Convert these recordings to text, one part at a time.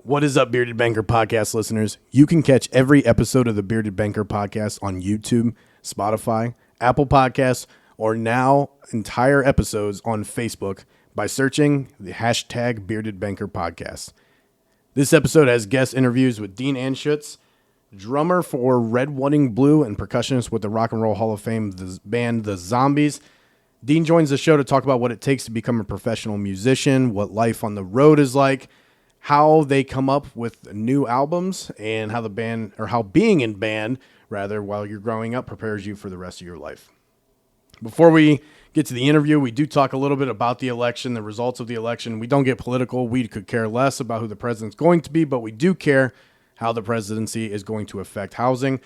What is up, Bearded Banker podcast listeners? You can catch every episode of the Bearded Banker podcast on YouTube, Spotify, Apple Podcasts, or now entire episodes on Facebook by searching the hashtag Bearded Banker podcast. This episode has guest interviews with Dean Anshutz, drummer for Red, White, Blue, and percussionist with the Rock and Roll Hall of Fame band The Zombies. Dean joins the show to talk about what it takes to become a professional musician, what life on the road is like, how they come up with new albums, and how being in band, rather, while you're growing up prepares you for the rest of your life. Before we get to the interview, we do talk a little bit about the election, the results of the election. We don't get political. We could care less about who the president's going to be, but we do care how the presidency is going to affect housing.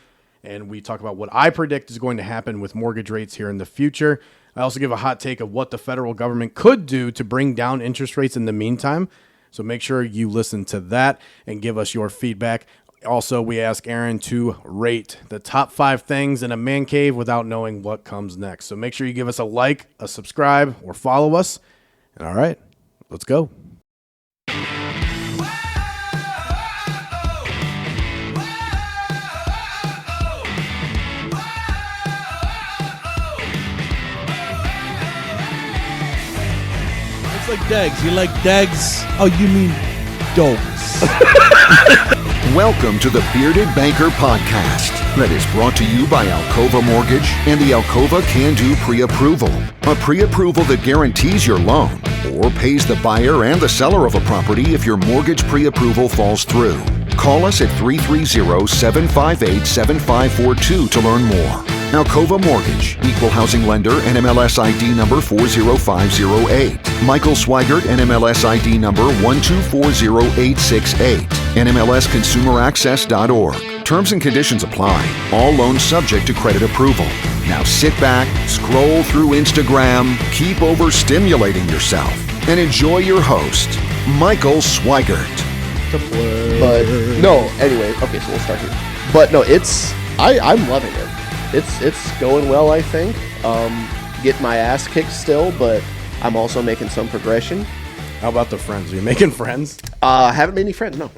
And we talk about what I predict is going to happen with mortgage rates here in the future. I also give a hot take of what the federal government could do to bring down interest rates in the meantime. So make sure you listen to that and give us your feedback. Also, we ask Aaron to rate the top 5 things in a man cave without knowing what comes next. So make sure you give us a like, a subscribe, or follow us. And all right, let's go. Like Dags. You like Dags? Oh, you mean dogs. Welcome to the Bearded Banker Podcast that is brought to you by Alcova Mortgage and the Alcova Can-Do Pre-Approval. A pre-approval that guarantees your loan or pays the buyer and the seller of a property if your mortgage pre-approval falls through. Call us at 330-758-7542 to learn more. Alcova Mortgage, Equal Housing Lender, NMLS ID number 40508. Michael Swigert, NMLS ID number 1240868. NMLSConsumerAccess.org. Terms and conditions apply. All loans subject to credit approval. Now sit back, scroll through Instagram, keep overstimulating yourself, and enjoy your host, Michael Swigert. But no, anyway, okay, so we'll start here. But no, I'm loving it. It's going well, I think. Getting my ass kicked still, but I'm also making some progression. How about the friends? Are you making friends? Haven't made any friends, no.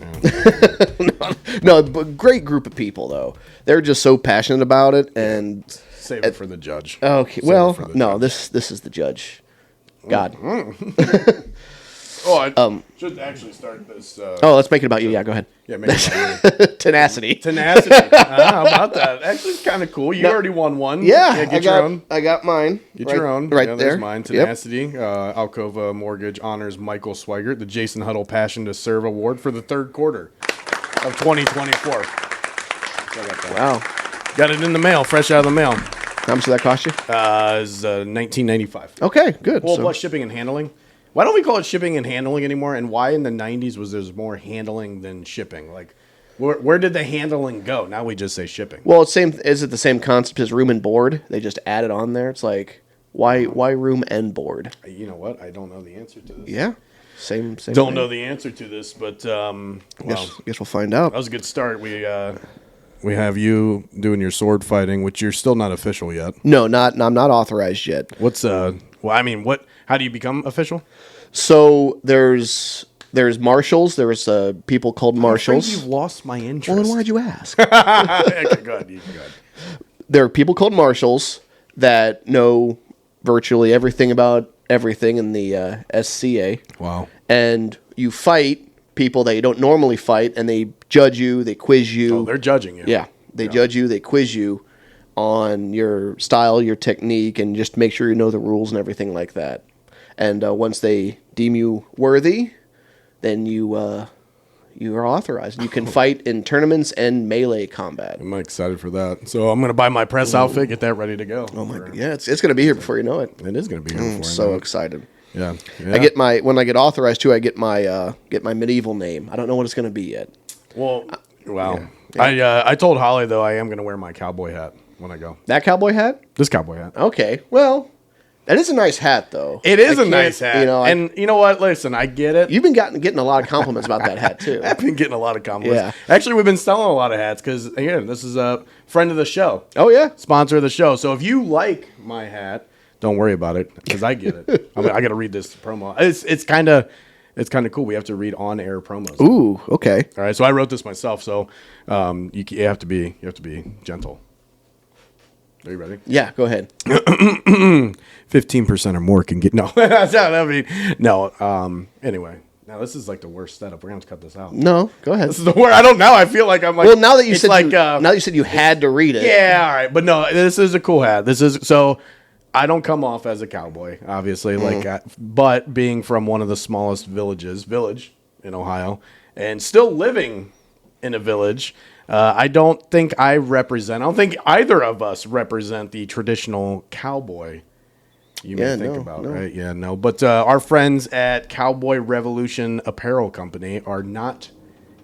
no, but great group of people, though. They're just so passionate about it, and... Save it for the judge. Okay, well, no, this is the judge. God. Mm-hmm. I should actually start this. Let's make it about you. Yeah, go ahead. Yeah, make it about you. Tenacity. How about that? Actually, it's kind of cool. You already won one. Yeah, get your own. I got mine. Get your own. Right there. there's mine. Tenacity. Yep. Alcova Mortgage honors Michael Swigert, the Jason Huddle Passion to Serve Award for the third quarter of 2024. So wow. Got it in the mail, fresh out of the mail. How much did that cost you? It's $19.95. Okay, good. Well, plus shipping and handling. Why don't we call it shipping and handling anymore? And why in the 90s was there more handling than shipping? Like, where did the handling go? Now we just say shipping. Well, is it the same concept as room and board? They just add it on there. It's like, why room and board? You know what? I don't know the answer to this. Yeah, same. Don't know the answer to this, but guess we'll find out. That was a good start. We have you doing your sword fighting, which you're still not official yet. No, I'm not authorized yet. How do you become official? So there's marshals. There's people called marshals. You've lost my interest. Well, then why'd you ask? Okay, go ahead. There are people called marshals that know virtually everything about everything in the SCA. Wow. And you fight people that you don't normally fight, and they judge you, they quiz you. Oh, they're judging you. Yeah, they judge you, they quiz you on your style, your technique, and just make sure you know the rules and everything like that. And once they deem you worthy, then you are authorized. You can fight in tournaments and melee combat. I'm excited for that. So I'm going to buy my press outfit, get that ready to go. Oh my god! Yeah, it's going to be here before you know it. It is going to be here before. I'm so excited. Yeah. When I get authorized too, I get my medieval name. I don't know what it's going to be yet. Well, wow. Yeah. I told Holly though I am going to wear my cowboy hat when I go. That cowboy hat? This cowboy hat. Okay. Well, that is a nice hat though. It is a nice hat. And you know what? Listen, I get it. You've been getting a lot of compliments about that hat too. I've been getting a lot of compliments. Yeah. Actually, we've been selling a lot of hats because again, this is a friend of the show. Oh yeah, sponsor of the show. So if you like my hat, don't worry about it because I get it. I got to read this promo. It's kind of It's kind of cool. We have to read on-air promos. Ooh, okay. All right, so I wrote this myself. So you have to be gentle. Are you ready? Yeah, go ahead. 15% or more can get no. Anyway, now this is like the worst setup. We're gonna have to cut this out. No, go ahead. This is the worst. I don't know. I feel like I'm like. Well, now that you it's said like, now that you said you had to read it. Yeah, all right, but no, this is a cool hat. This is so. I don't come off as a cowboy, obviously, but being from one of the smallest village in Ohio, and still living in a village. I don't think I think either of us represent the traditional cowboy you may think about, right? Yeah, no. But our friends at Cowboy Revolution Apparel Company are not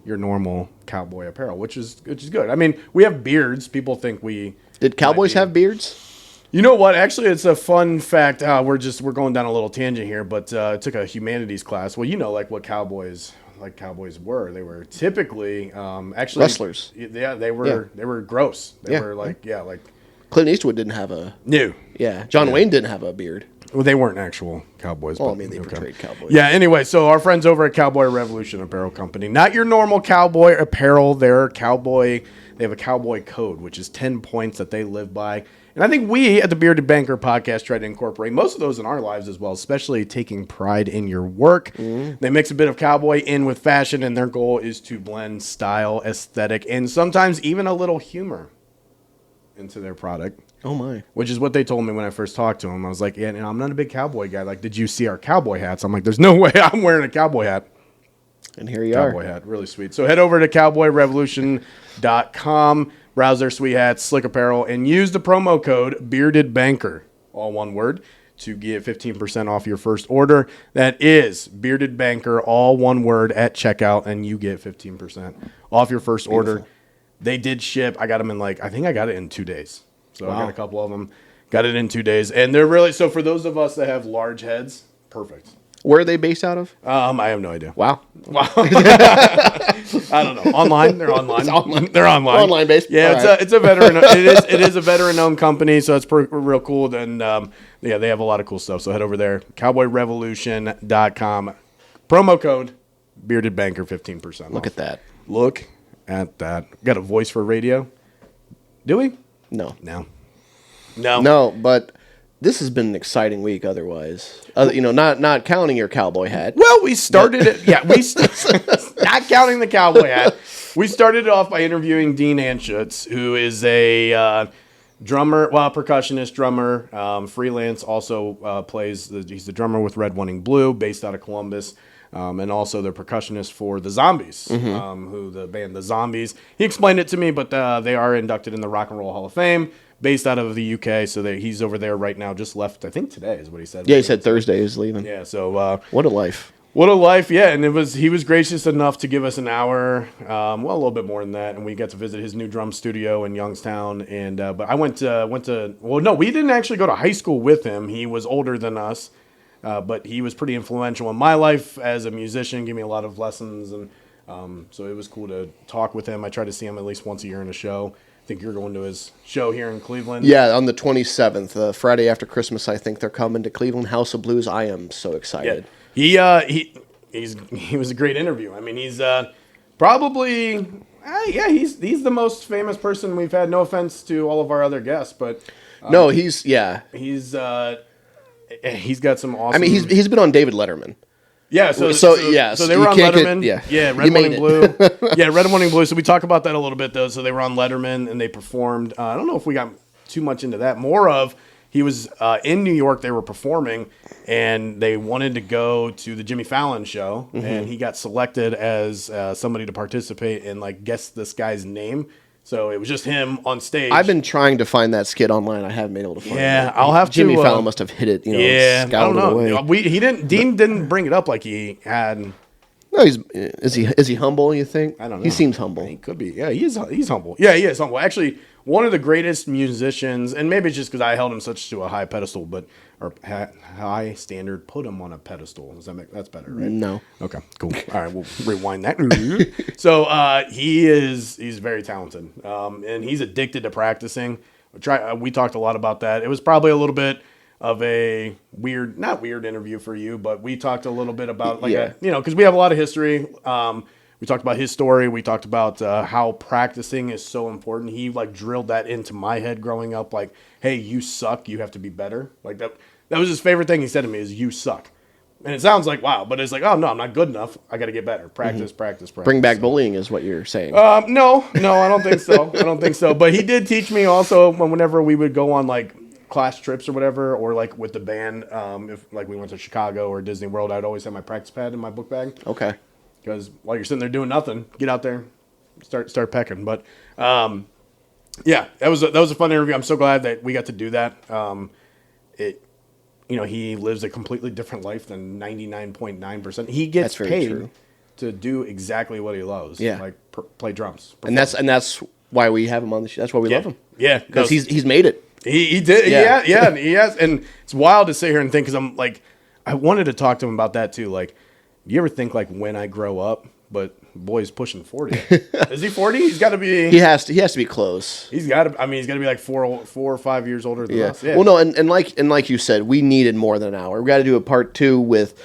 your normal cowboy apparel, which is good. I mean, we have beards. People think we... Did cowboys have beards? You know what? Actually, it's a fun fact. We're going down a little tangent here, but I took a humanities class. Well, like what cowboys were. They were typically actually wrestlers. Yeah, they were gross. They were like Clint Eastwood didn't have a no. Yeah, John Wayne didn't have a beard. Well, they weren't actual cowboys. Well, but, I mean, they portrayed cowboys. Yeah. Anyway, so our friends over at Cowboy Revolution Apparel Company, not your normal cowboy apparel. They have a cowboy code, which is 10 points that they live by. And I think we at the Bearded Banker podcast try to incorporate most of those in our lives as well, especially taking pride in your work. Mm-hmm. They mix a bit of cowboy in with fashion, and their goal is to blend style, aesthetic, and sometimes even a little humor into their product. Oh, my. Which is what they told me when I first talked to them. I was like, yeah, I'm not a big cowboy guy. Like, did you see our cowboy hats? I'm like, there's no way I'm wearing a cowboy hat. And here you are. Cowboy hat. Really sweet. So head over to cowboyrevolution.com. Browse their sweet hats, slick apparel, and use the promo code BeardedBanker, all one word, to get 15% off your first order. That is Bearded Banker, all one word, at checkout, and you get 15% off your first order. They did ship. I got them in I think I got it in 2 days. So wow. I got a couple of them. Got it in 2 days. And they're really, so for those of us that have large heads, perfect. Where are they based out of? I have no idea. Wow. I don't know. Online. They're online. They're online. Online based. Yeah, it's a veteran. It is a veteran-owned company, so it's real cool. And they have a lot of cool stuff. So head over there, cowboyrevolution.com. Promo code Bearded Banker 15%. Look at that. Look at that. Got a voice for radio? Do we? No. No, but this has been an exciting week otherwise. Not counting your cowboy hat. Well, we started it. Yeah, not counting the cowboy hat. We started it off by interviewing Dean Anshutz, who is a percussionist, drummer, freelance, also he's the drummer with Red, Wanting Blue, based out of Columbus. And also the percussionist for the Zombies, who the band The Zombies. He explained it to me, but they are inducted in the Rock and Roll Hall of Fame, based out of the UK. So he's over there right now, just left, I think today is what he said. Yeah, he said Thursday he was leaving. Yeah, so... what a life. What a life, yeah. And he was gracious enough to give us an hour, a little bit more than that, and we got to visit his new drum studio in Youngstown. And but I went to we didn't actually go to high school with him. He was older than us. But he was pretty influential in my life as a musician, gave me a lot of lessons, and so it was cool to talk with him. I try to see him at least once a year in a show. I think you're going to his show here in Cleveland. Yeah, on the 27th, Friday after Christmas, I think they're coming to Cleveland House of Blues. I am so excited. Yeah. He was a great interview. I mean, he's probably he's the most famous person we've had. No offense to all of our other guests, but no, he's got some awesome... I mean, he's been on David Letterman. Yeah, so they were on Letterman. Red, Wanting Blue. Yeah, Red, Wanting Blue. So we talk about that a little bit, though. So they were on Letterman, and they performed. I don't know if we got too much into that. He was in New York. They were performing, and they wanted to go to the Jimmy Fallon show, and he got selected as somebody to participate and guess this guy's name. So it was just him on stage. I've been trying to find that skit online. I haven't been able to find it. Yeah, I'll have Jimmy Fallon must have hit it. I don't know. Away. Dean didn't bring it up like he had. No, is he humble? You think? I don't know. He seems humble. He could be. Yeah, he's humble. Yeah, he is humble. Actually, one of the greatest musicians, and maybe it's just because I held him to a high pedestal, or high standard, put him on a pedestal. That's better, right? No. Okay, cool. All right, we'll rewind that. So he's very talented, and he's addicted to practicing. We talked a lot about that. It was probably a little bit of a not weird interview for you, but we talked a little bit about Yeah. because we have a lot of history. We talked about his story. We talked about how practicing is so important. He like drilled that into my head growing up. Like, hey, you suck. You have to be better. Like that. That was his favorite thing he said to me is you suck. And it sounds like wow, but it's like, oh no, I'm not good enough. I got to get better. Practice. Bring back bullying is what you're saying. No, I don't think so. I don't think so. But he did teach me also whenever we would go on like class trips or whatever, or like with the band, if like we went to Chicago or Disney World, I'd always have my practice pad in my book bag. Okay. Because while you're sitting there doing nothing, get out there, start pecking. But yeah, that was a fun interview. I'm so glad that we got to do that. He lives a completely different life than 99.9%. He gets paid to do exactly what he loves. Yeah, like play drums. And that's why we have him on the show. That's why we love him. Yeah, because he's made it. He did. Yeah, he has. And it's wild to sit here and think because I'm like, I wanted to talk to him about that too. Like, you ever think like when I grow up? But boy's pushing 40. Is he 40? He's got to be. He has to be close. He's got to. I mean, he's got to be like 4 or 5 years older than us. Yeah. Well, no, and like you said, we needed more than an hour. We got to do a part 2 with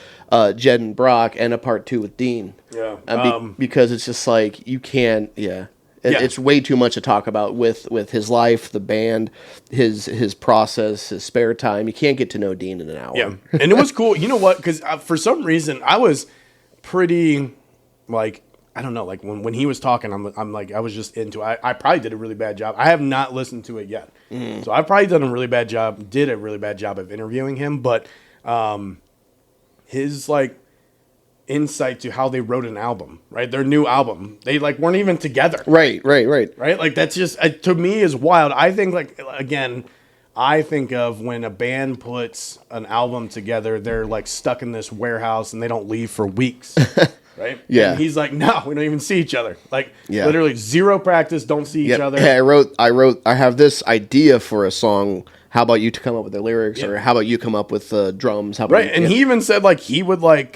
Jed and Brock and a part 2 with Dean. Yeah. Because it's just like you can't. Yeah. It's way too much to talk about with his life, the band, his process, his spare time. You can't get to know Dean in an hour. Yeah, and it was cool. You know what? Because for some reason, I was pretty, like, I don't know, like when he was talking, I'm like, I was just into it. I probably did a really bad job. I have not listened to it yet. So I've probably did a really bad job of interviewing him. But his, like, insight to how they wrote an album, right? Their new album. They like weren't even together. Right. Like that's just to me is wild. I think like again, I think of when a band puts an album together, they're like stuck in this warehouse and they don't leave for weeks. Right? Yeah. And he's like, no, we don't even see each other. Like literally zero practice, don't see each other. Hey, I have this idea for a song. How about you to come up with the lyrics, or how about you come up with the drums? How about and he even said like he would like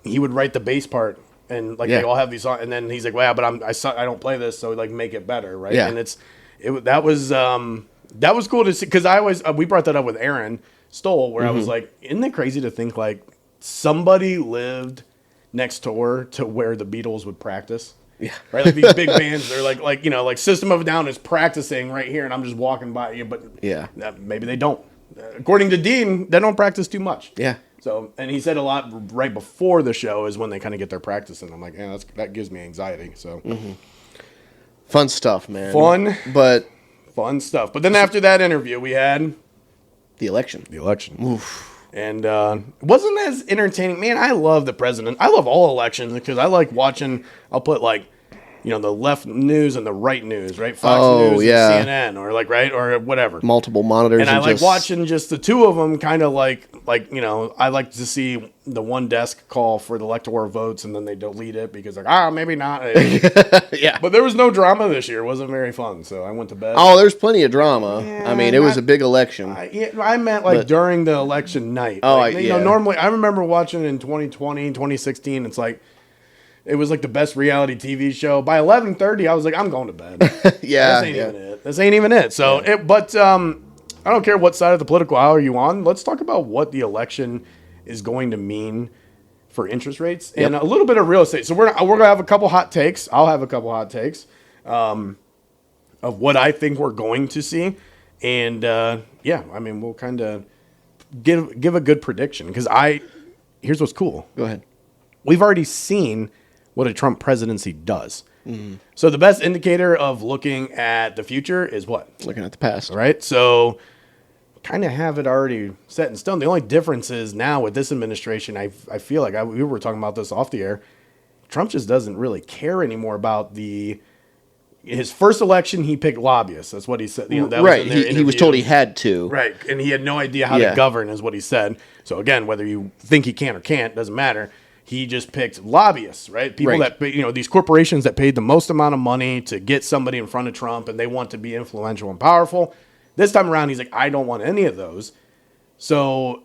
he would write the bass part, and like they all have these songs, and then he's like, "Wow, but I don't play this, so like make it better, right?" Yeah. And that was cool to see because I always we brought that up with Aaron Stoll, where I was like, "Isn't it crazy to think like somebody lived next door to where the Beatles would practice?" Yeah. Right, like these big bands, they're like System of a Down is practicing right here, and I'm just walking by you, but maybe they don't. According to Dean, they don't practice too much. Yeah. So, and he said a lot right before the show is when they kind of get their practice in. I'm like, yeah, that gives me anxiety. So, fun stuff, man. Fun stuff. But then after that interview, we had the election. Oof. And wasn't as entertaining. Man, I love the president. I love all elections because I like watching. I'll put like, the left news and the right news, right? Fox News and CNN or whatever. Multiple monitors. And I like watching just the two of them kind of like, I like to see the one desk call for the electoral votes and then they delete it because maybe not. Yeah. But there was no drama this year. It wasn't very fun. So I went to bed. Oh, there's plenty of drama. Yeah, I mean, it was a big election. I meant during the election night. Normally I remember watching in 2020, 2016. It's like, it was like the best reality TV show. By 11:30, I was like, I'm going to bed. This ain't even it. So, I don't care what side of the political aisle you're on. Let's talk about what the election is going to mean for interest rates and a little bit of real estate. So we're gonna have a couple hot takes. I'll have a couple hot takes of what I think we're going to see, and we'll kind of give a good prediction because here's what's cool. Go ahead. We've already seen what a Trump presidency does. So the best indicator of looking at the future is what? Looking at the past. Right? So kind of have it already set in stone. The only difference is now with this administration, I feel like we were talking about this off the air. Trump just doesn't really care anymore about his first election, he picked lobbyists. That's what he said. That right. Was he was told he had to. Right. And he had no idea how to govern is what he said. So again, whether you think he can or can't, doesn't matter. He just picked lobbyists, right? People that, these corporations that paid the most amount of money to get somebody in front of Trump and they want to be influential and powerful. This time around, he's like, I don't want any of those. So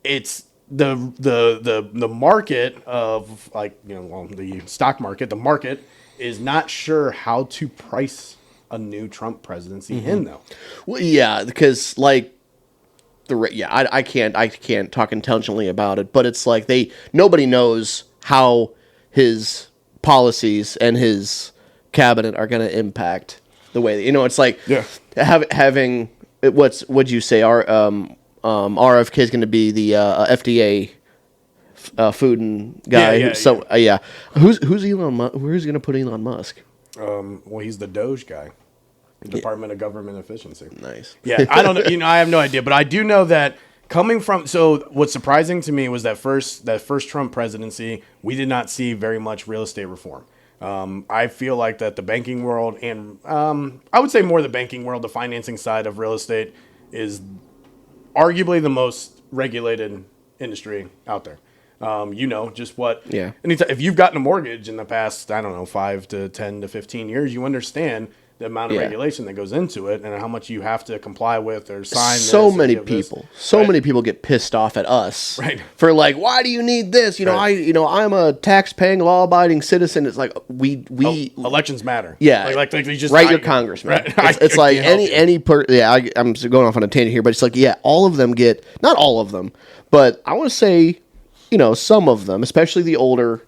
it's the market of the stock market, the market is not sure how to price a new Trump presidency in though. Well, yeah, because I can't talk intelligently about it, but it's like nobody knows how his policies and his cabinet are going to impact the way it's like having what'd you say RFK is going to be the FDA food and guy. Who's Elon Musk? Where's he going to put Elon Musk? Well, he's the Doge guy. Department of Government Efficiency. Nice. Yeah, I don't know. I have no idea, but I do know that coming from. So, what's surprising to me was that first Trump presidency, we did not see very much real estate reform. I feel like that the banking world and I would say more the banking world, the financing side of real estate is arguably the most regulated industry out there. Just what. Yeah. Anytime, if you've gotten a mortgage in the past, I don't know, 5 to 10 to 15 years, you understand the amount of regulation that goes into it and how much you have to comply with or sign. So many people get pissed off at us for like, why do you need this? I'm a tax-paying, law-abiding citizen. It's like we elections matter. Yeah, like you just write your congressman. Right. It's like I'm going off on a tangent here, but it's like all of them get, not all of them, but I want to say, some of them, especially the older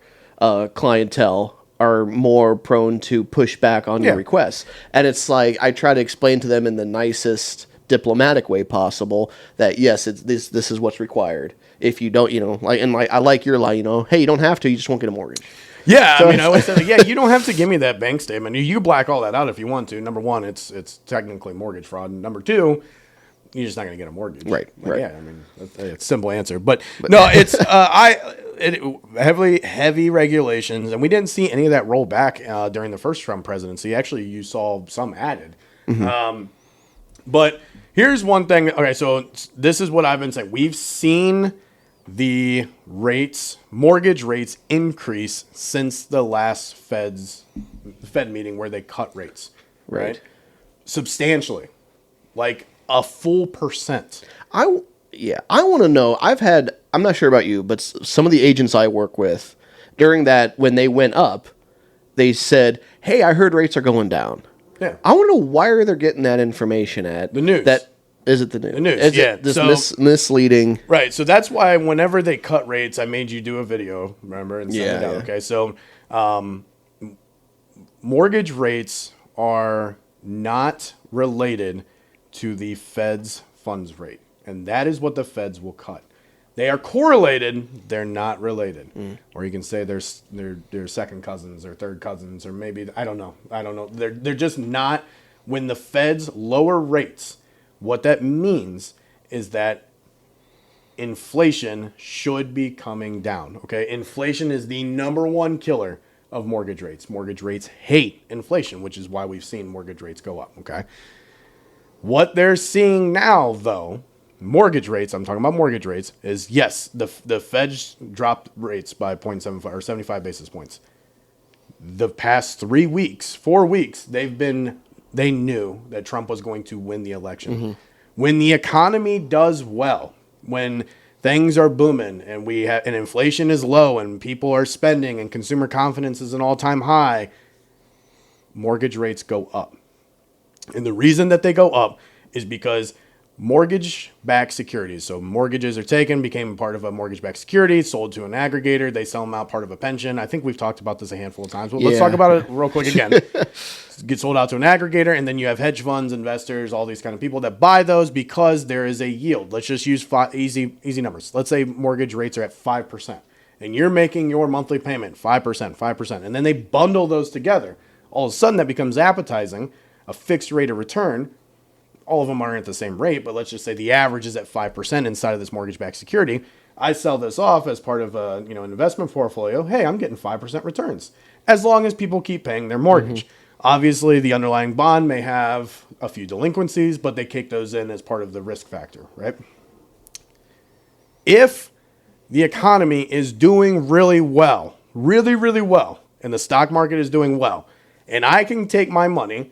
clientele, are more prone to push back on your requests. And it's like, I try to explain to them in the nicest diplomatic way possible that yes, this is what's required. If you don't, I like your line, hey, you don't have to, you just won't get a mortgage. Yeah, so, I always say, you don't have to give me that bank statement. You black all that out if you want to. Number one, it's technically mortgage fraud. And number two, you're just not going to get a mortgage. Right. Yeah, it's a simple answer. But no, it's heavy regulations, and we didn't see any of that roll back during the first Trump presidency. Actually, you saw some added. Mm-hmm. But here's one thing. Okay, so this is what I've been saying. We've seen the mortgage rates increase since the last Fed meeting where they cut rates. Right? Substantially. Like a full percent. I want to know. I'm not sure about you, but some of the agents I work with, during that, when they went up, they said, hey, I heard rates are going down. Yeah. I want to know why they're getting that information at. The news. Is it the news? The news, is it this misleading? Right, so that's why whenever they cut rates, I made you do a video, remember, and send it out. Okay, so mortgage rates are not related to the Fed's funds rate. And that is what the Feds will cut. They are correlated. They're not related. Or you can say they're second cousins or third cousins, or maybe, I don't know. They're just not. When the Feds lower rates, what that means is that inflation should be coming down. Okay, inflation is the number one killer of mortgage rates. Mortgage rates hate inflation, which is why we've seen mortgage rates go up. Okay. What they're seeing now, though, mortgage rates, I'm talking about mortgage rates, is yes, the Feds dropped rates by 0.75 or 75 basis points. The past 4 weeks, they knew that Trump was going to win the election. Mm-hmm. When the economy does well, when things are booming and and inflation is low and people are spending and consumer confidence is an all-time high, mortgage rates go up. And the reason that they go up is because mortgage-backed securities. So mortgages are taken, became part of a mortgage-backed security, sold to an aggregator. They sell them out part of a pension. I think we've talked about this a handful of times. But let's talk about it real quick again. Get sold out to an aggregator, and then you have hedge funds, investors, all these kind of people that buy those because there is a yield. Let's just use easy numbers. Let's say mortgage rates are at 5%, and you're making your monthly payment 5%, and then they bundle those together. All of a sudden, that becomes appetizing. A fixed rate of return. All of them aren't at the same rate, but let's just say the average is at 5% inside of this mortgage-backed security. I sell this off as part of an investment portfolio. Hey, I'm getting 5% returns as long as people keep paying their mortgage. Mm-hmm. Obviously, the underlying bond may have a few delinquencies, but they kick those in as part of the risk factor, right? If the economy is doing really well, really, really well, and the stock market is doing well, and I can take my money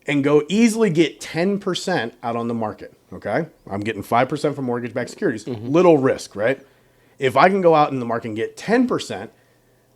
and go easily get 10% out on the market, okay? I'm getting 5% from mortgage-backed securities. Mm-hmm. Little risk, right? If I can go out in the market and get 10%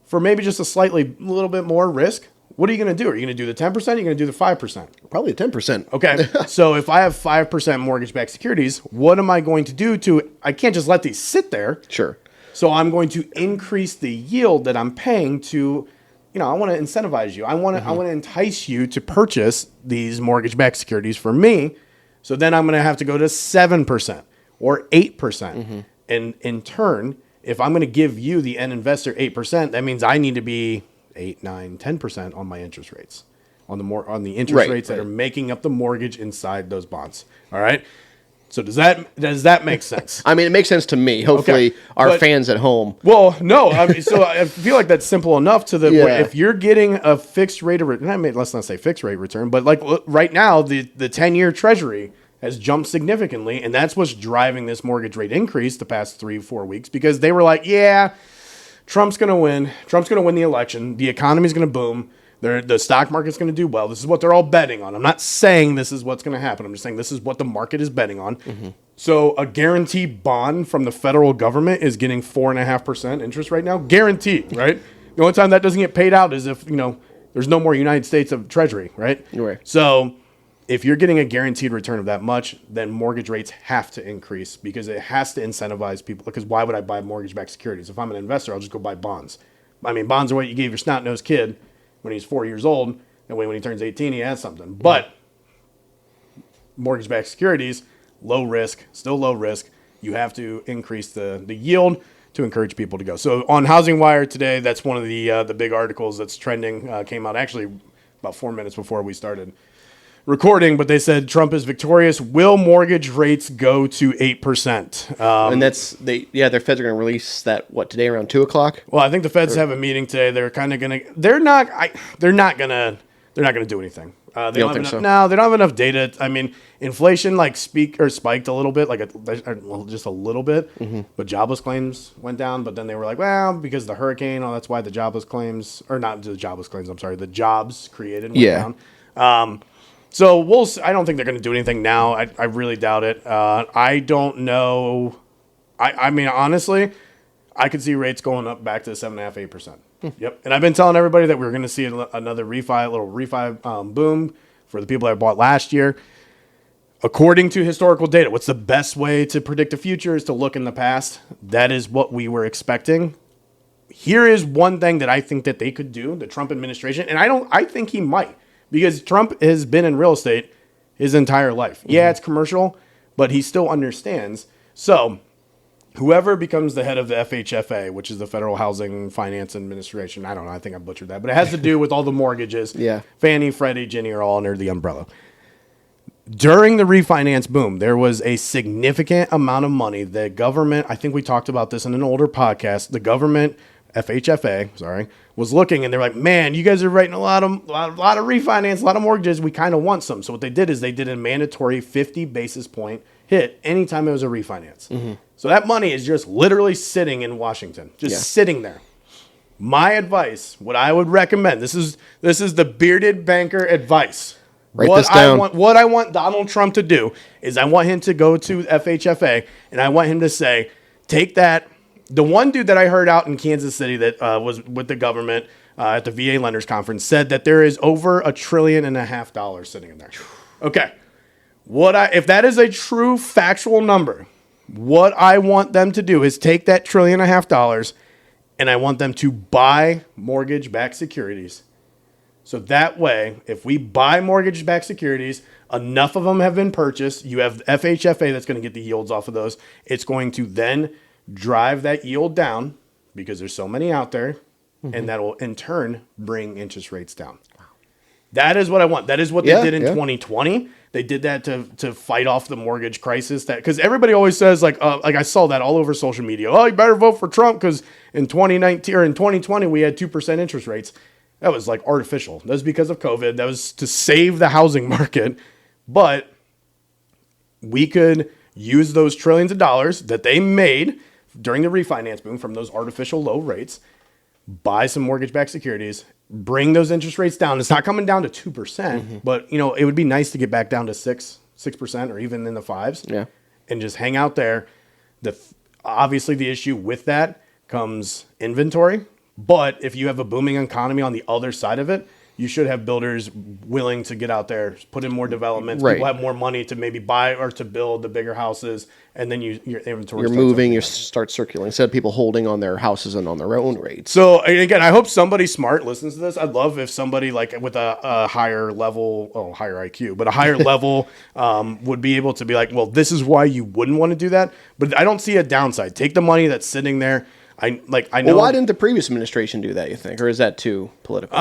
for maybe just a little bit more risk, what are you going to do? Are you going to do the 10%? Or are you going to do the 5%? Probably 10%. Okay. So if I have 5% mortgage-backed securities, what am I going to do I can't just let these sit there. Sure. So I'm going to increase the yield that I'm paying to, I want to incentivize you. I want to entice you to purchase these mortgage-backed securities for me. So then I'm going to have to go to 7% or 8%. And in turn, if I'm going to give you, the end investor, 8%, that means I need to be 8, 9, 10% on my interest rates, on the interest rates that are making up the mortgage inside those bonds. All right. So does that make sense? I mean, it makes sense to me. Hopefully, our fans at home. Well, no. I mean, so I feel like that's simple enough where if you're getting a fixed rate of return, let's not say fixed rate return, but like right now, the 10-year Treasury has jumped significantly, and that's what's driving this mortgage rate increase the past 3-4 weeks, because they were like, yeah, Trump's going to win. Trump's going to win the election. The economy's going to boom. The stock market's going to do well. This is what they're all betting on. I'm not saying this is what's going to happen. I'm just saying this is what the market is betting on. So a guaranteed bond from the federal government is getting 4.5% interest right now. Guaranteed, right? The only time that doesn't get paid out is if, there's no more United States of Treasury, right? Right. So if you're getting a guaranteed return of that much, then mortgage rates have to increase, because it has to incentivize people. Because why would I buy mortgage-backed securities? If I'm an investor, I'll just go buy bonds. I mean, bonds are what you gave your snot-nosed kid when he's 4 years old. That way when he turns 18, he has something. But mortgage-backed securities, low risk, still low risk. You have to increase the yield to encourage people to go. So on Housing Wire today, that's one of the big articles that's trending. Came out actually about 4 minutes before we started recording, but they said Trump is victorious. Will mortgage rates go to 8%? And their Feds are going to release that today around 2:00. Well, I think the Feds have a meting today. They're kind of going to. They're not going to do anything. They don't think so? No, they don't have enough data. I mean, inflation spiked a little bit, just a little bit. But jobless claims went down. But then they were like, well, because of the hurricane, that's why the jobless claims, or not the jobless claims. I'm sorry, the jobs created went down. So I don't think they're going to do anything now. I really doubt it. I don't know. I mean, honestly, I could see rates going up back to 7.5%, 8%. Yep. And I've been telling everybody that we were going to see another little refi boom for the people that bought last year. According to historical data, what's the best way to predict the future is to look in the past. That is what we were expecting. Here is one thing that I think that they could do, the Trump administration, and I think he might. Because Trump has been in real estate his entire life. Yeah, it's commercial, but he still understands. So whoever becomes the head of the FHFA, which is the Federal Housing Finance Administration, I don't know, I think I butchered that, but it has to do with all the mortgages. Yeah. Fannie, Freddie, Ginnie are all under the umbrella. During the refinance boom, there was a significant amount of money. The government, I think we talked about this in an older podcast, the government, FHFA, was looking, and they're like, man, you guys are writing a lot of refinance, a lot of mortgages. We kind of want some. So what they did is they did a mandatory 50 basis point hit anytime it was a refinance. So that money is just literally sitting in Washington, sitting there. My advice, what I would recommend, this is the bearded banker advice. Write this down. What I want Donald Trump to do is I want him to go to FHFA, and I want him to say, take that. The one dude that I heard out in Kansas City that was with the government at the VA Lenders Conference said that there is over $1.5 trillion sitting in there. Okay. If that is a true factual number, what I want them to do is take that $1.5 trillion and I want them to buy mortgage-backed securities. So that way, if we buy mortgage-backed securities, enough of them have been purchased. You have FHFA that's going to get the yields off of those. It's going to then drive that yield down because there's so many out there, and that will in turn bring interest rates down. Wow. That is what I want. That is what they did in 2020. They did that to fight off the mortgage crisis. Because everybody always says like I saw that all over social media. Oh, you better vote for Trump because in 2019 or in 2020 we had 2% interest rates. That was like artificial. That was because of COVID. That was to save the housing market, but we could use those trillions of dollars that they made during the refinance boom from those artificial low rates, buy some mortgage-backed securities, bring those interest rates down. It's not coming down to 2%, but it would be nice to get back down to 6% or even in the 5s. Yeah. And just hang out there. Obviously the issue with that comes inventory, but if you have a booming economy on the other side of it, you should have builders willing to get out there, put in more developments. Right. People have more money to maybe buy or to build the bigger houses, and then your inventory. You're starts moving, opening you up. start circulating instead of people holding on their houses and on their own rates. So again, I hope somebody smart listens to this. I'd love if somebody like with a higher level, higher IQ, but a higher level would be able to be like, well, this is why you wouldn't want to do that. But I don't see a downside. Take the money that's sitting there. I know. Well, why didn't the previous administration do that, you think? Or is that too political?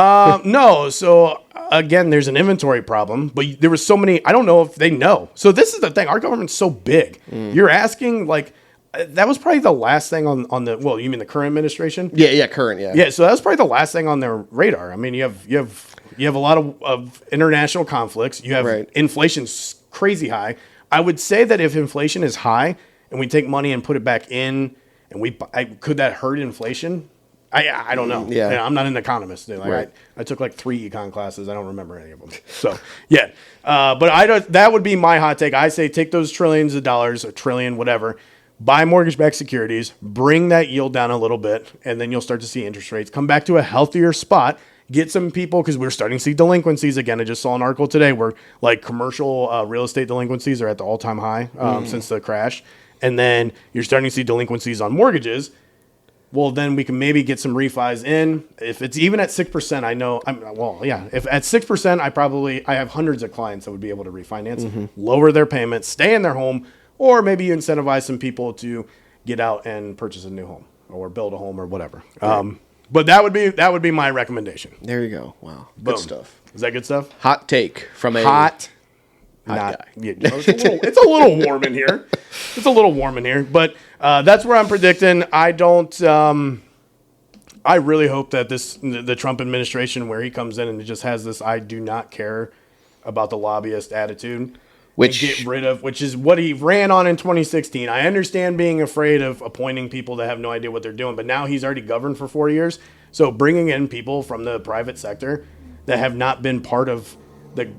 No. So again, there's an inventory problem, but there was so many. I don't know if they know. So this is the thing. Our government's so big. You're asking like that was probably the last thing on the. Well, you mean the current administration? Yeah, current. Yeah. Yeah. So that was probably the last thing on their radar. I mean, you have a lot of international conflicts. You have Right. inflation's crazy high. I would say that if inflation is high and we take money and put it back in. And could that hurt inflation? I don't know. Yeah. I'm not an economist. Like, Right. I took like 3 econ classes. I don't remember any of them. So yeah, but I don't. That would be my hot take. I say take those trillions of dollars, a trillion, whatever, buy mortgage-backed securities, bring that yield down a little bit, and then you'll start to see interest rates come back to a healthier spot. Get some people, because we're starting to see delinquencies again. I just saw an article today where like commercial real estate delinquencies are at the all-time high since the crash. And then you're starting to see delinquencies on mortgages. Well, then we can maybe get some refis in. If it's even at 6%, I know. If at 6%, I have hundreds of clients that would be able to refinance, lower their payments, stay in their home, or maybe you incentivize some people to get out and purchase a new home or build a home or whatever. Right. But that would be my recommendation. There you go. Wow. Boom. Good stuff. Is that good stuff? Hot take from a Hot guy. Yeah, it's a little warm in here. It's a little warm in here, but that's where I'm predicting. I don't. I really hope that the Trump administration, where he comes in and just has this "I do not care about the lobbyist" attitude, Which is what he ran on in 2016. I understand being afraid of appointing people that have no idea what they're doing, but now he's already governed for 4 years. So bringing in people from the private sector that have not been part of the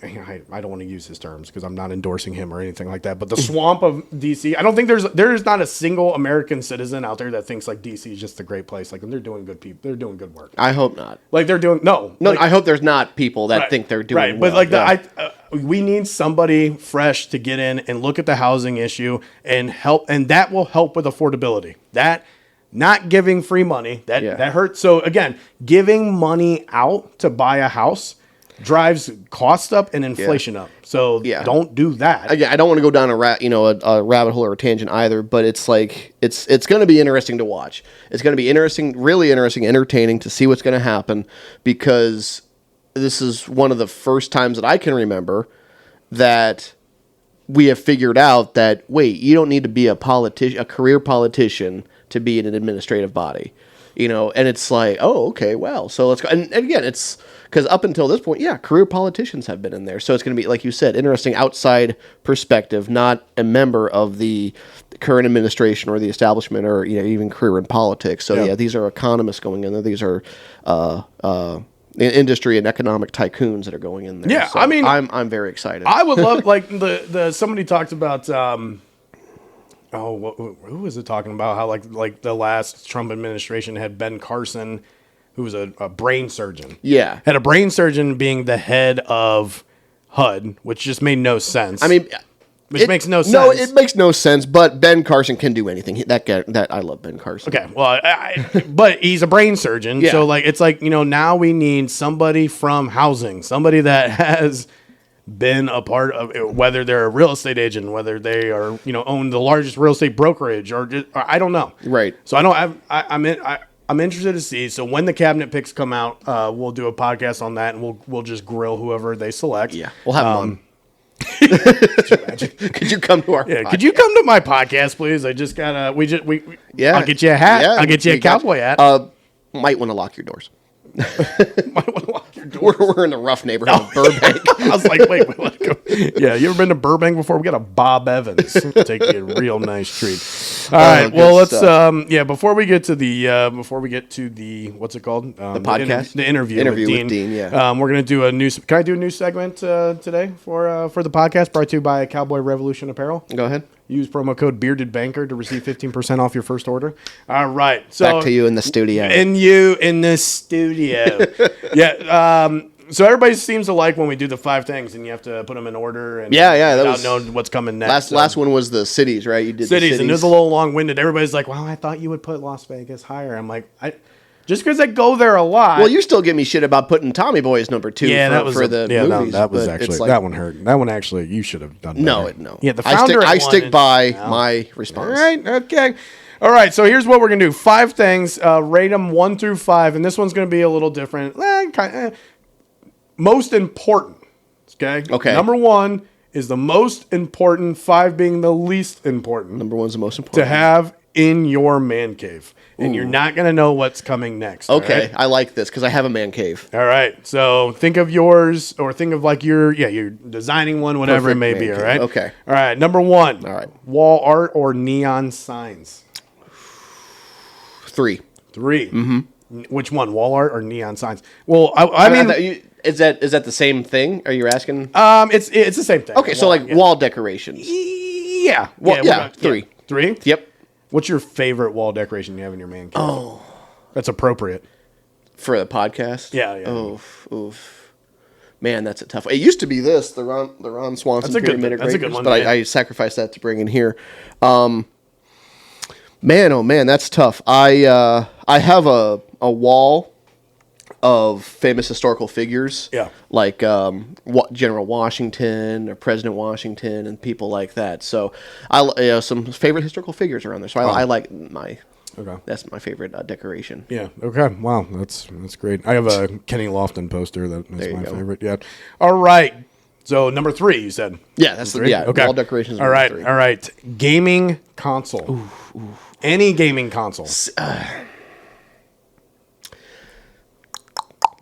I don't want to use his terms because I'm not endorsing him or anything like that, but the swamp of DC, I don't think there's not a single American citizen out there that thinks like DC is just a great place. Like they're doing good people. They're doing good work. I hope not. Like they're doing, no. I hope there's not people that think they're doing right. well. But like we need somebody fresh to get in and look at the housing issue and help. And that will help with affordability. That not giving free money, that hurts. So again, giving money out to buy a house drives cost up and inflation up. So don't do that. Again, I don't want to go down a rabbit hole or a tangent either, but it's like it's going to be interesting to watch. It's going to be interesting, really interesting, entertaining to see what's going to happen, because this is one of the first times that I can remember that we have figured out that you don't need to be a career politician to be in an administrative body. And it's like, oh, okay, well, so let's go. And again, it's because up until this point, career politicians have been in there. So it's going to be, like you said, interesting outside perspective, not a member of the current administration or the establishment or even career in politics. So these are economists going in there. These are industry and economic tycoons that are going in there. Yeah, so I mean, I'm very excited. I would love like somebody talked about. Who was it talking about? How like the last Trump administration had Ben Carson, who was a brain surgeon. Yeah. Had a brain surgeon being the head of HUD, which just made no sense. I mean, which makes no sense. No, it makes no sense, but Ben Carson can do anything. That I love Ben Carson. Okay, well, but he's a brain surgeon. Yeah. So like it's like, now we need somebody from housing, somebody that has been a part of, whether they're a real estate agent, whether they are, own the largest real estate brokerage, or I don't know. Right. So I'm interested to see. So when the cabinet picks come out, we'll do a podcast on that, and we'll just grill whoever they select. Yeah, we'll have fun. Could you come to our podcast? Could you come to my podcast, please? I just gotta, I'll get you a hat. Yeah, I'll get you a cowboy hat. Might want to lock your doors. Might want to lock your doors. We're in a rough neighborhood of Burbank. I was like, wait, let's go. Yeah, you ever been to Burbank before? We got a Bob Evans. Take you a real nice treat. All right, well, let's before we get to the what's it called? The podcast? The interview with Dean. Yeah. We're gonna do can I do a new segment today for the podcast brought to you by Cowboy Revolution Apparel? Go ahead. Use promo code BeardedBanker to receive 15% off your first order. All right. So Back to you in the studio. And you in the studio. Yeah. So everybody seems to like when we do the 5 things and you have to put them in order. And Yeah, that without was knowing what's coming next. Last one was the cities, right? You did cities, the and it was a little long-winded. Everybody's like, "Well, I thought you would put Las Vegas higher." I'm like, just because I go there a lot. Well, you still give me shit about putting Tommy Boy as number 2 for the movies. that was but actually it's like, that one hurt. That one actually you should have done. No, better. no. Yeah, the founder. I stick by my response. All right. Okay. All right. So here's what we're gonna do: 5 things. Rate them 1 through 5, and this one's gonna be a little different. Most important. Okay. Okay. Number 1 is the most important. 5 being the least important. Number 1's the most important to have in your man cave, and you're not gonna know what's coming next. Okay, all right? I like this because I have a man cave. All right, so think of yours, or think of like you're designing one, whatever Perfect it may man be. cave. All right. Okay. All right. Number 1. All right. Wall art or neon signs. 3. 3. Mm-hmm. Which one? Wall art or neon signs? Well, I mean, is that the same thing? Are you asking? it's the same thing. Okay, so like wall decorations. Yeah. Well, yeah, 3. 3. Yep. What's your favorite wall decoration you have in your man cave? Oh, that's appropriate for the podcast. Yeah. Oof. Man, that's a tough one. It used to be this, the Ron Swanson Pyramid That's a good one. But I sacrificed that to bring in here. Man, oh man, that's tough. I have a wall of famous historical figures. Yeah. Like General Washington or President Washington and people like that. So some favorite historical figures around there. So I like my. Okay. That's my favorite decoration. Yeah. Okay. Wow. That's great. I have a Kenny Lofton poster that is my favorite. Yeah. All right. So number 3, you said. Yeah, that's the okay. Wall decorations. All right. 3. All right. Gaming console. Ooh. Any gaming console.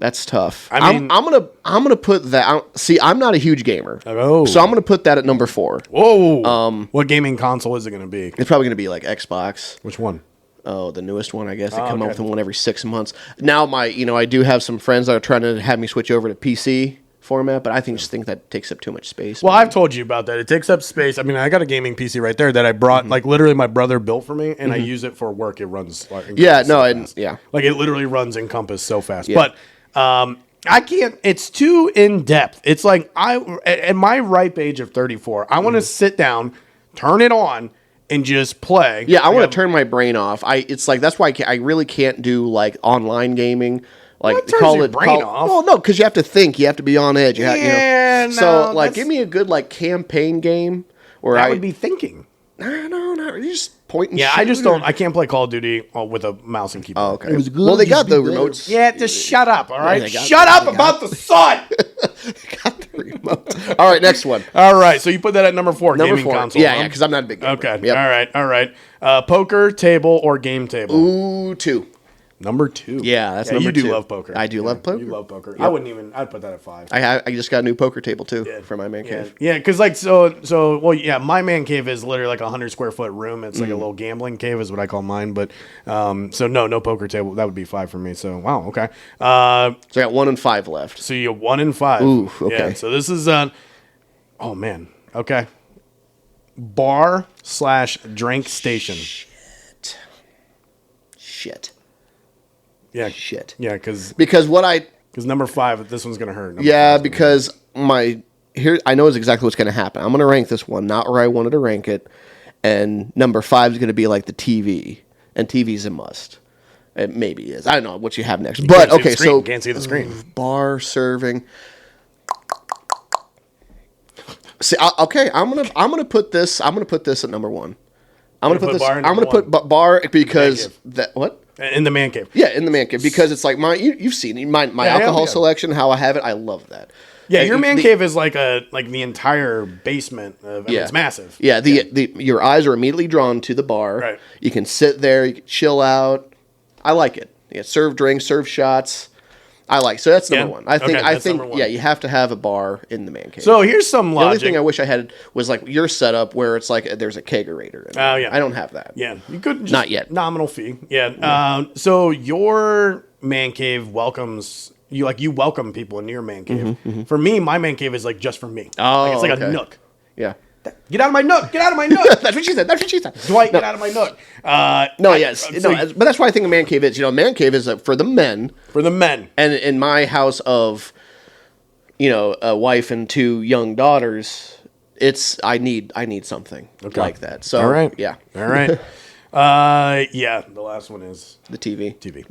That's tough. I mean, I'm gonna put that. See, I'm not a huge gamer, oh. so I'm gonna put that at number 4. Whoa. What gaming console is it gonna be? It's probably gonna be like Xbox. Which one? Oh, the newest one, I guess. They come out with one every 6 months. Now, I do have some friends that are trying to have me switch over to PC format, but I think that takes up too much space. Well, I've told you about that. It takes up space. I mean, I got a gaming PC right there that I brought, like literally my brother built for me, and I use it for work. It runs. Like it literally runs Encompass so fast. Yeah. But I can't. It's too in depth. It's like at my ripe age of 34, I want to sit down, turn it on, and just play. Yeah, I want to turn my brain off. It's like that's why I really can't do like online gaming. Like what turns your brain off? Well, no, because you have to think. You have to be on edge. So like, give me a good like campaign game where I would be thinking. No, not really. Just point and yeah, shoot. I just don't. I can't play Call of Duty with a mouse and keyboard. Oh, okay. Well, they got the remotes. Yeah, just shut up. All right, shut up about the sun. Got the remote. All right, next one. All right, so you put that at number 4. Number gaming 4. console. Yeah, because I'm not a big gamer. Okay. Yep. All right. Poker table or game table? Ooh, 2. Number 2. Yeah, that's number 2. You do love poker. I do love poker. You love poker. Yep. I wouldn't even. I'd put that at 5. I just got a new poker table too for my man cave. Yeah, because like my man cave is literally like a 100 square foot room. It's like a little gambling cave is what I call mine. But so no poker table. That would be 5 for me. So wow, okay. So I got 1 and 5 left. So you have 1 and 5. Ooh, okay. Yeah, so this is oh man, okay. Bar/drink station. Shit. Yeah. Shit. Yeah, because number 5, this one's gonna hurt. Because I know exactly what's gonna happen. I'm gonna rank this one not where I wanted to rank it, and number 5 is gonna be like the TV, and TV's a must. It maybe is. I don't know what you have next, but okay. So can't see the screen. Bar serving. See, okay. I'm gonna put this at number 1. I'm gonna put this. I'm gonna put bar because that what. In the man cave. Yeah, in the man cave. Because it's like you've seen it. My alcohol selection, how I have it, I love that. Yeah, your man cave is like the entire basement it's massive. Yeah, your eyes are immediately drawn to the bar. Right. You can sit there, you can chill out. I like it. Yeah, serve drinks, serve shots. So that's number 1. I think you have to have a bar in the man cave. So here's some logic. The only thing I wish I had was like your setup where it's like there's a kegerator. Oh yeah. I don't have that. Yeah. You could just not yet. Nominal fee. Yeah. So your man cave welcomes you welcome people into your man cave. For me, my man cave is like just for me. Oh, it's like a nook. Yeah. Get out of my nook. Get out of my nook. That's what she said. That's what she said. Dwight, get out of my nook. But that's why I think a man cave is. Man cave is for the men. For the men. And in my house of, a wife and 2 young daughters, I need something like that. So all right. Yeah. All right. The last one is the TV. TV.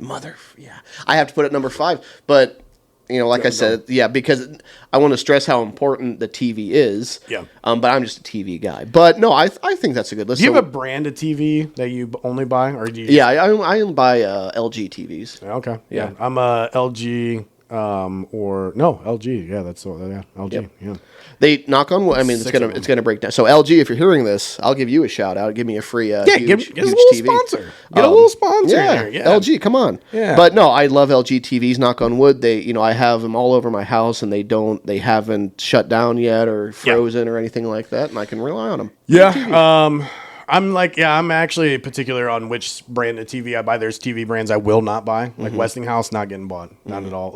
Yeah. I have to put it number 5, but like I said, because I want to stress how important the TV is. Yeah. But I'm just a TV guy. But no, I think that's a good list. Do you have a brand of TV that you only buy, or do you? Yeah, I only buy LG TVs. Okay. Yeah. I'm a LG. LG. Yeah, that's LG. Yep. Yeah. They knock on wood. I mean, it's gonna break down. So LG, if you're hearing this, I'll give you a shout out. Give me a free huge get a little TV. sponsor. Get a little sponsor. Yeah, in there. LG, come on. Yeah. But no, I love LG TVs. Knock on wood. They, I have them all over my house, and they haven't shut down yet or frozen or anything like that, and I can rely on them. Yeah. I'm actually particular on which brand of TV I buy. There's TV brands I will not buy. Like Westinghouse, not getting bought. Not at all.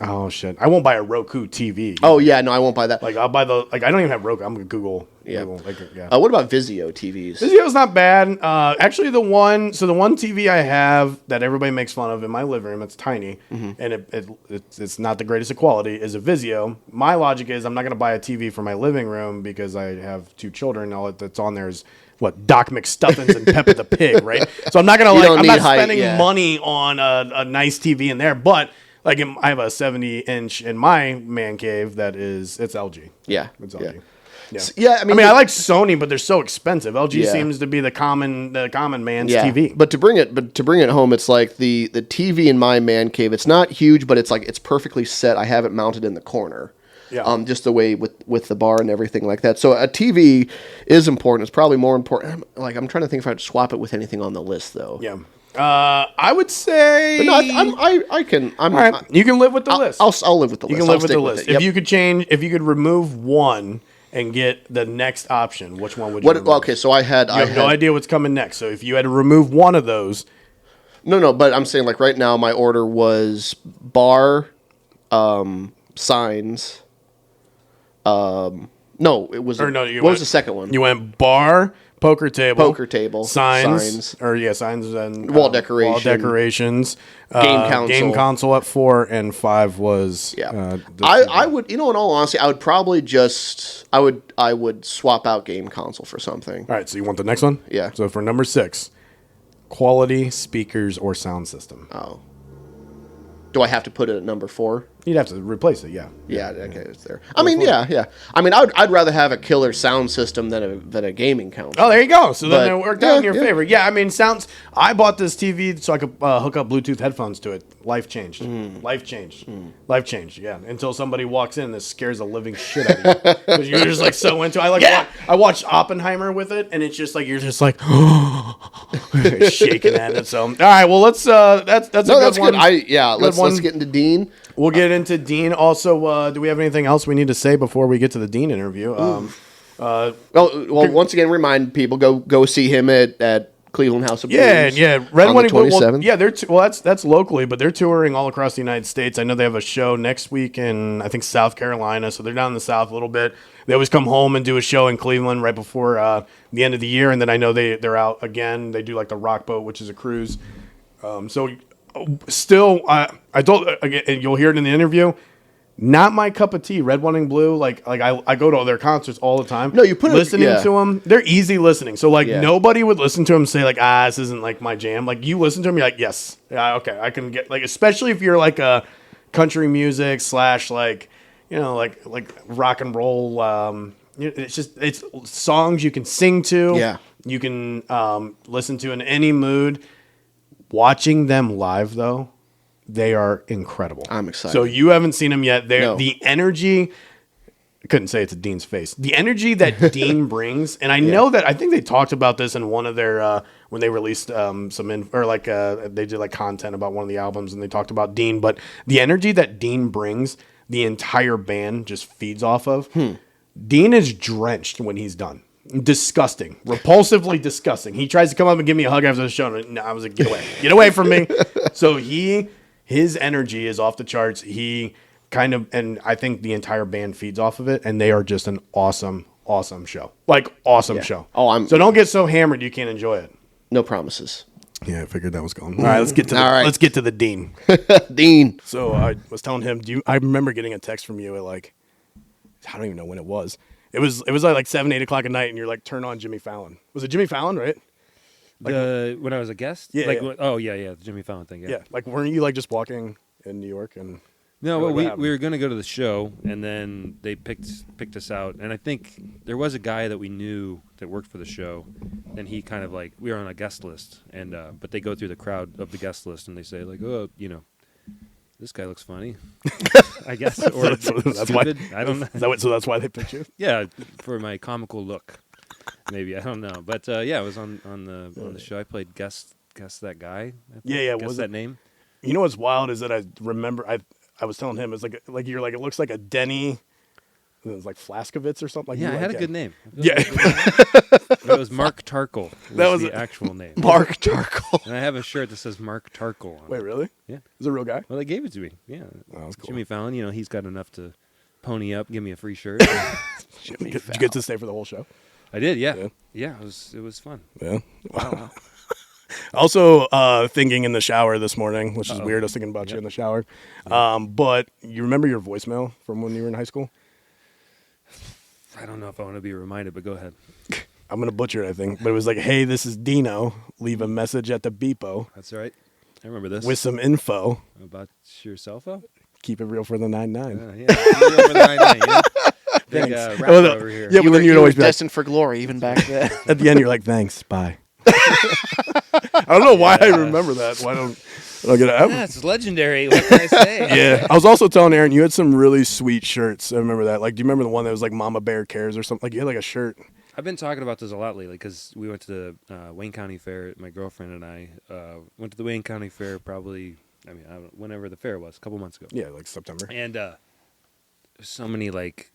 Oh shit! I won't buy a Roku TV. Oh yeah, no, I won't buy that. I'll buy I don't even have Roku. I'm gonna Google. Yeah. Google, What about Vizio TVs? Vizio's not bad. Actually, the one TV I have that everybody makes fun of in my living room, it's tiny, and it's not the greatest of quality, is a Vizio. My logic is I'm not gonna buy a TV for my living room because I have 2 children. All that's on there is Doc McStuffins and Peppa the Pig, right? So I'm not gonna I'm not spending money on a nice TV in there, but. I have a 70-inch in my man cave it's LG. Yeah. It's LG. Yeah. Yeah, I mean, I like Sony, but they're so expensive. LG seems to be the common man's TV. But to bring it home, it's like the TV in my man cave. It's not huge, but it's perfectly set. I have it mounted in the corner. Yeah. Just the way with the bar and everything like that. So a TV is important. It's probably more important. I'm trying to think if I'd swap it with anything on the list though. Yeah. I would say. But no, I can. All right. You can live with the list. I'll live with the list. You can live with the list. Yep. If you could remove one and get the next option, which one would you remove? Okay, so I have no idea what's coming next. So if you had to remove one of those. No, but I'm saying right now my order was bar, signs. No, it was. What was the second one? You went bar. Poker table, signs, and wall decorations, game console at 4, and 5 was I would, in all honesty, I would probably I would swap out game console for something. All right, so you want the next one? Yeah. So for number 6, quality speakers or sound system. Oh. Do I have to put it at number 4? You'd have to replace it, yeah. Yeah, okay, it's there. I mean, yeah. I mean, I'd rather have a killer sound system than a gaming console. Oh, there you go. So then it worked out in your favor. Yeah, I mean, I bought this TV so I could hook up Bluetooth headphones to it. Life changed. Life changed, yeah. Until somebody walks in that scares the living shit out of you. Because you're just so into it. I watched Oppenheimer with it, and it's just you're just shaking at it. So, all right, well, let's, that's a good one. Let's get into Dean. We'll get into Dean. Also, do we have anything else we need to say before we get to the Dean interview? Once again, remind people go see him at Cleveland House of Blues. Yeah. Red One 27th. They're that's locally, but they're touring all across the United States. I know they have a show next week in I think South Carolina, so they're down in the South a little bit. They always come home and do a show in Cleveland right before the end of the year, and then I know they're out again. They do the Rock Boat, which is a cruise. Still, I told again, and you'll hear it in the interview. Not my cup of tea. Red, White, and Blue. I go to all their concerts all the time. No, you put listening to them. They're easy listening. So nobody would listen to them and say this isn't my jam. You listen to them, you're yes, okay, I can get especially if you're a country music / rock and roll. It's songs you can sing to. Yeah, you can listen to in any mood. Watching them live, though, they are incredible. I'm excited. So you haven't seen them yet. The energy, I couldn't say it to Dean's face. The energy that Dean brings, and I know that I think they talked about this in one of their when they released they did content about one of the albums, and they talked about Dean. But the energy that Dean brings, the entire band just feeds off of. Dean is drenched when he's done. Disgusting, repulsively disgusting. He tries to come up and give me a hug after the show. And I was like, get away from me. So his energy is off the charts. He kind of, and I think the entire band feeds off of it, and they are just an awesome show. Like, awesome show. Oh, so don't get so hammered you can't enjoy it. No promises. Yeah, I figured that was going. All right, let's get to let's get to the Dean. Dean. So I was telling him, I remember getting a text from you at like, I don't even know when it was. It was like 7, 8 o'clock at night, and you're like, turn on Jimmy Fallon. Was it Jimmy Fallon, right? Like, when I was a guest? Yeah. Like, yeah. Oh, yeah, the Jimmy Fallon thing. Yeah. Like, weren't you like just walking in New York and? No, well, we were going to go to the show, and then they picked us out. And I think there was a guy that we knew that worked for the show, and he kind of like, we were on a guest list, and but they go through the crowd of the guest list, and they say like, oh, this guy looks funny, I guess, or that's why. I don't know. So that's why they picked you. Yeah, for my comical look, maybe, I don't know. But yeah, I was on the show. I played guess that guy. Yeah. Guess that name. You know what's wild is that I remember I was telling him, it's like you're like, it looks like a Denny, it was like Flaskovitz or something. Like, yeah, I had a that. good name. Yeah. It was Mark Tarkle. That was the actual name. Mark Tarkle. And I have a shirt that says Mark Tarkle on it. Wait, really? Yeah. Is it a real guy? Well, they gave it to me. Yeah. Oh, that's cool. Jimmy Fallon, he's got enough to pony up, give me a free shirt. Did you get to stay for the whole show? I did, yeah. Yeah, it was fun. Yeah. Wow. Also, thinking in the shower this morning, which is weird. I was thinking about you in the shower. But you remember your voicemail from when you were in high school? I don't know if I want to be reminded, but go ahead. I'm going to butcher it, I think. But it was like, hey, this is Dino. Leave a message at the Beepo That's right. I remember this. with some info. About your cell phone? Keep it real for the 99. Yeah. Yeah. Big rapper over here. Yeah, but then you'd always be like, destined for glory even back then. at the end, you're like, thanks, bye. I don't know why I remember that. Why don't I get it? Yeah, it's legendary. What can I say? Yeah, I was also telling Aaron, you had some really sweet shirts. I remember that. Like, do you remember the one that was like Mama Bear Cares or something? Like, you had like a shirt. I've been talking about this a lot lately because we went to the Wayne County Fair. My girlfriend and I went to the Wayne County Fair probably, I don't know, whenever the fair was, a couple months ago. Yeah, like September. And so many like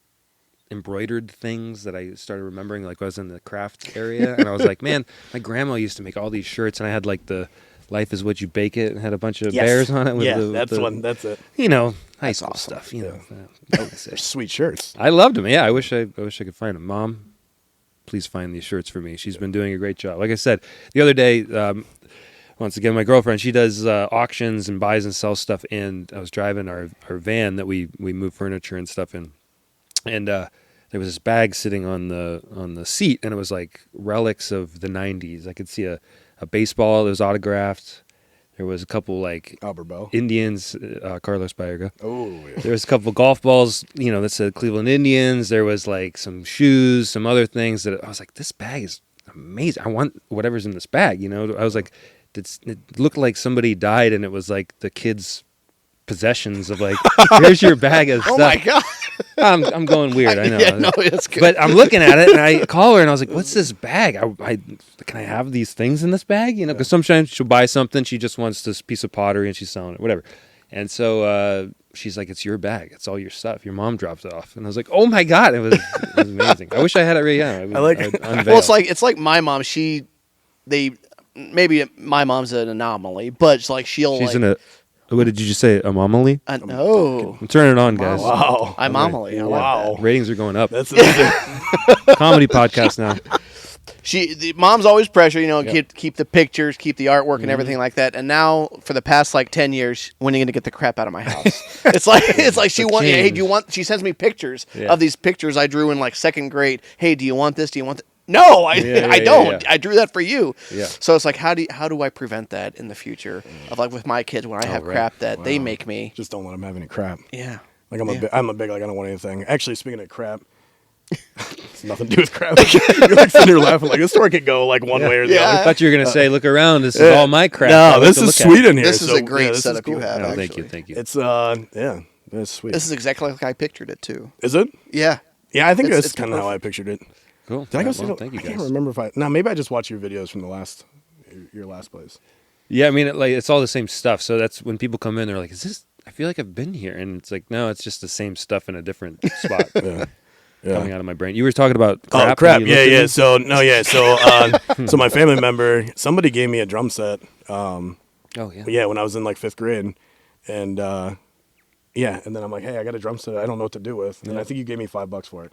embroidered things that I started remembering, like I was in the craft area, and I was like, man, my grandma used to make all these shirts, and I had like the Life is What You Bake It, and had a bunch of bears on it. With Yeah, that's it. High school awesome. stuff. They're sweet shirts. I loved them. Yeah, I wish I could find them. Mom, please find these shirts for me. She's been doing a great job. Like I said, the other day, once again, my girlfriend, she does auctions and buys and sells stuff, and I was driving our van that we move furniture and stuff in, and there was this bag sitting on the seat, and it was like relics of the 90s. I could see a baseball that was autographed. There was a couple like Albert Bell. Indians, Carlos Baerga. Oh, yeah. There was a couple golf balls, that said Cleveland Indians. There was like some shoes, some other things that I was like, this bag is amazing. I want whatever's in this bag. I was like, it looked like somebody died, and it was like the kids' possessions of like, here's your bag of stuff. Oh my god! I'm going weird. I know. Yeah, no, it's good. But I'm looking at it, and I call her, and I was like, "What's this bag? Can I have these things in this bag? Because sometimes she'll buy something, she just wants this piece of pottery, and she's selling it, whatever." And so she's like, "It's your bag. It's all your stuff. Your mom dropped it off." And I was like, "Oh my god, it was amazing. I wish I had it right now." I like it. Well, it's like my mom. Maybe my mom's an anomaly, but it's like she'll. She's in a. What did you just say? Anomaly? No. I'm turning it on, guys. Wow. I'm anomaly. I like that. Ratings are going up. That's Comedy podcast now. The mom's always pressure, keep the pictures, keep the artwork and everything like that. And now for the past like 10 years, when are you going to get the crap out of my house? it's like she wants, hey, do you want, she sends me pictures of these pictures I drew in like second grade. Hey, do you want this? Do you want that? No, I don't. Yeah. I drew that for you. Yeah. So it's like, how do I prevent that in the future of like with my kids when I have crap that they make me? Just don't let them have any crap. Yeah. Like I'm a big like I don't want anything. Actually, speaking of crap, it's nothing to do with crap. You're like sitting there laughing like this story could go like one way or the other. I thought you were gonna say, "Look around, this is all my crap." No, this is sweet in here. This is a great setup you have. Oh, thank you. It's that's sweet. This is exactly like I pictured it too. Is it? Yeah. Yeah, I think that's it's kind of how I pictured it. Cool. Did I go see thank you, I guys. can't remember if maybe I just watched your videos from your last place. Yeah, I mean, it's all the same stuff. So that's when people come in, they're like, "Is this?" I feel like I've been here, and it's like, no, it's just the same stuff in a different spot. Coming out of my brain. You were talking about crap. Oh, crap. Yeah. So so my family member, somebody gave me a drum set. Oh yeah. Yeah, when I was in like 5th grade, and Yeah, and then I'm like, hey, I got a drum set I don't know what to do with. And I think you gave me $5 for it.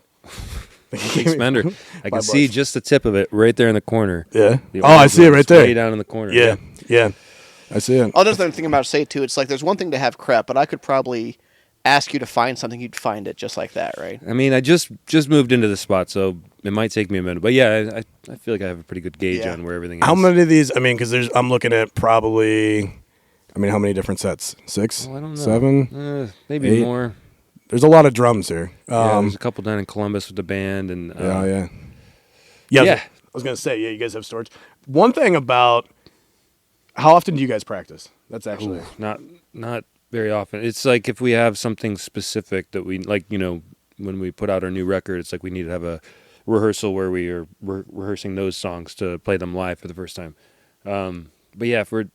Big spender. I can see just the tip of it right there in the corner. Yeah. The Oh, I see it orange right one's there. way down in the corner. Yeah. I see it. Oh, there's another thing about to say too. It's like there's one thing to have crep, but I could probably ask you to find something, you'd find it just like that, right? I mean, I just moved into the spot, so it might take me a minute. But yeah, I feel like I have a pretty good gauge on where everything is. How many of these? I mean, because I'm looking at probably. I mean, how many different sets? 6, I don't know. 7, maybe 8. more. There's a lot of drums here. There's a couple down in Columbus with the band, and yeah. I was gonna say, you guys have storage. One thing about how often do you guys practice? That's actually not very often. It's like if we have something specific that we like, when we put out our new record, it's like we need to have a rehearsal where we are rehearsing those songs to play them live for the first time. But yeah, for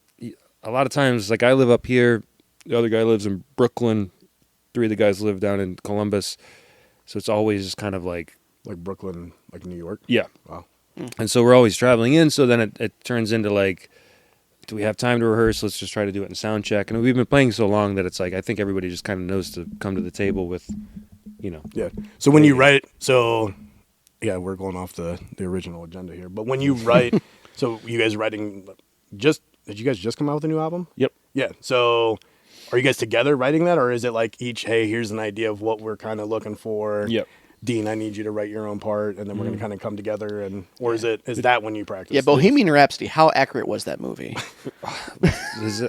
a lot of times, like I live up here, the other guy lives in Brooklyn, 3 of the guys live down in Columbus, so it's always just kind of like Brooklyn, like New York. Yeah. Wow. And so we're always traveling in. So then it turns into like, do we have time to rehearse? Let's just try to do it in sound check. And we've been playing so long that it's like I think everybody just kind of knows to come to the table with, Yeah. So when you write, we're going off the original agenda here. But when you write, so you guys writing did you guys just come out with a new album? Yep. Yeah. So are you guys together writing that, or is it like each, hey, here's an idea of what we're kind of looking for? Yep. Dean, I need you to write your own part, and then we're going to kind of come together, is that when you practice? Yeah, Bohemian Rhapsody. How accurate was that movie?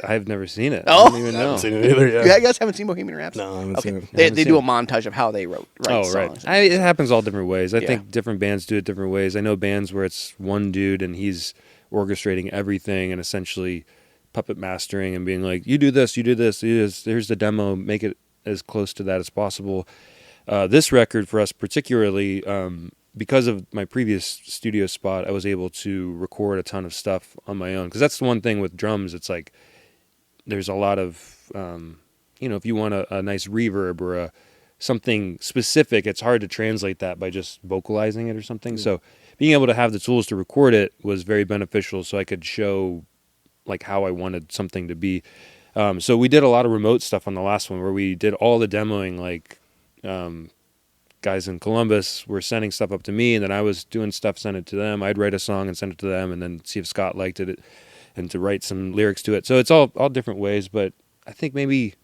I've never seen it. Oh, I don't even know. I haven't seen it either. Yeah. You guys haven't seen Bohemian Rhapsody? No, I haven't seen it. They do a montage of how they write songs. Right. It happens all different ways. I think different bands do it different ways. I know bands where it's one dude and he's orchestrating everything and essentially puppet mastering and being like, you do this, here's the demo, make it as close to that as possible. This record for us particularly, because of my previous studio spot, I was able to record a ton of stuff on my own. Because that's the one thing with drums, it's like there's a lot of, if you want a nice reverb or something specific, it's hard to translate that by just vocalizing it or something. Yeah. So being able to have the tools to record it was very beneficial so I could show like how I wanted something to be. So we did a lot of remote stuff on the last one where we did all the demoing, like guys in Columbus were sending stuff up to me, and then I was doing stuff, send it to them. I'd write a song and send it to them, and then see if Scott liked it, and to write some lyrics to it. So it's all different ways, but I think maybe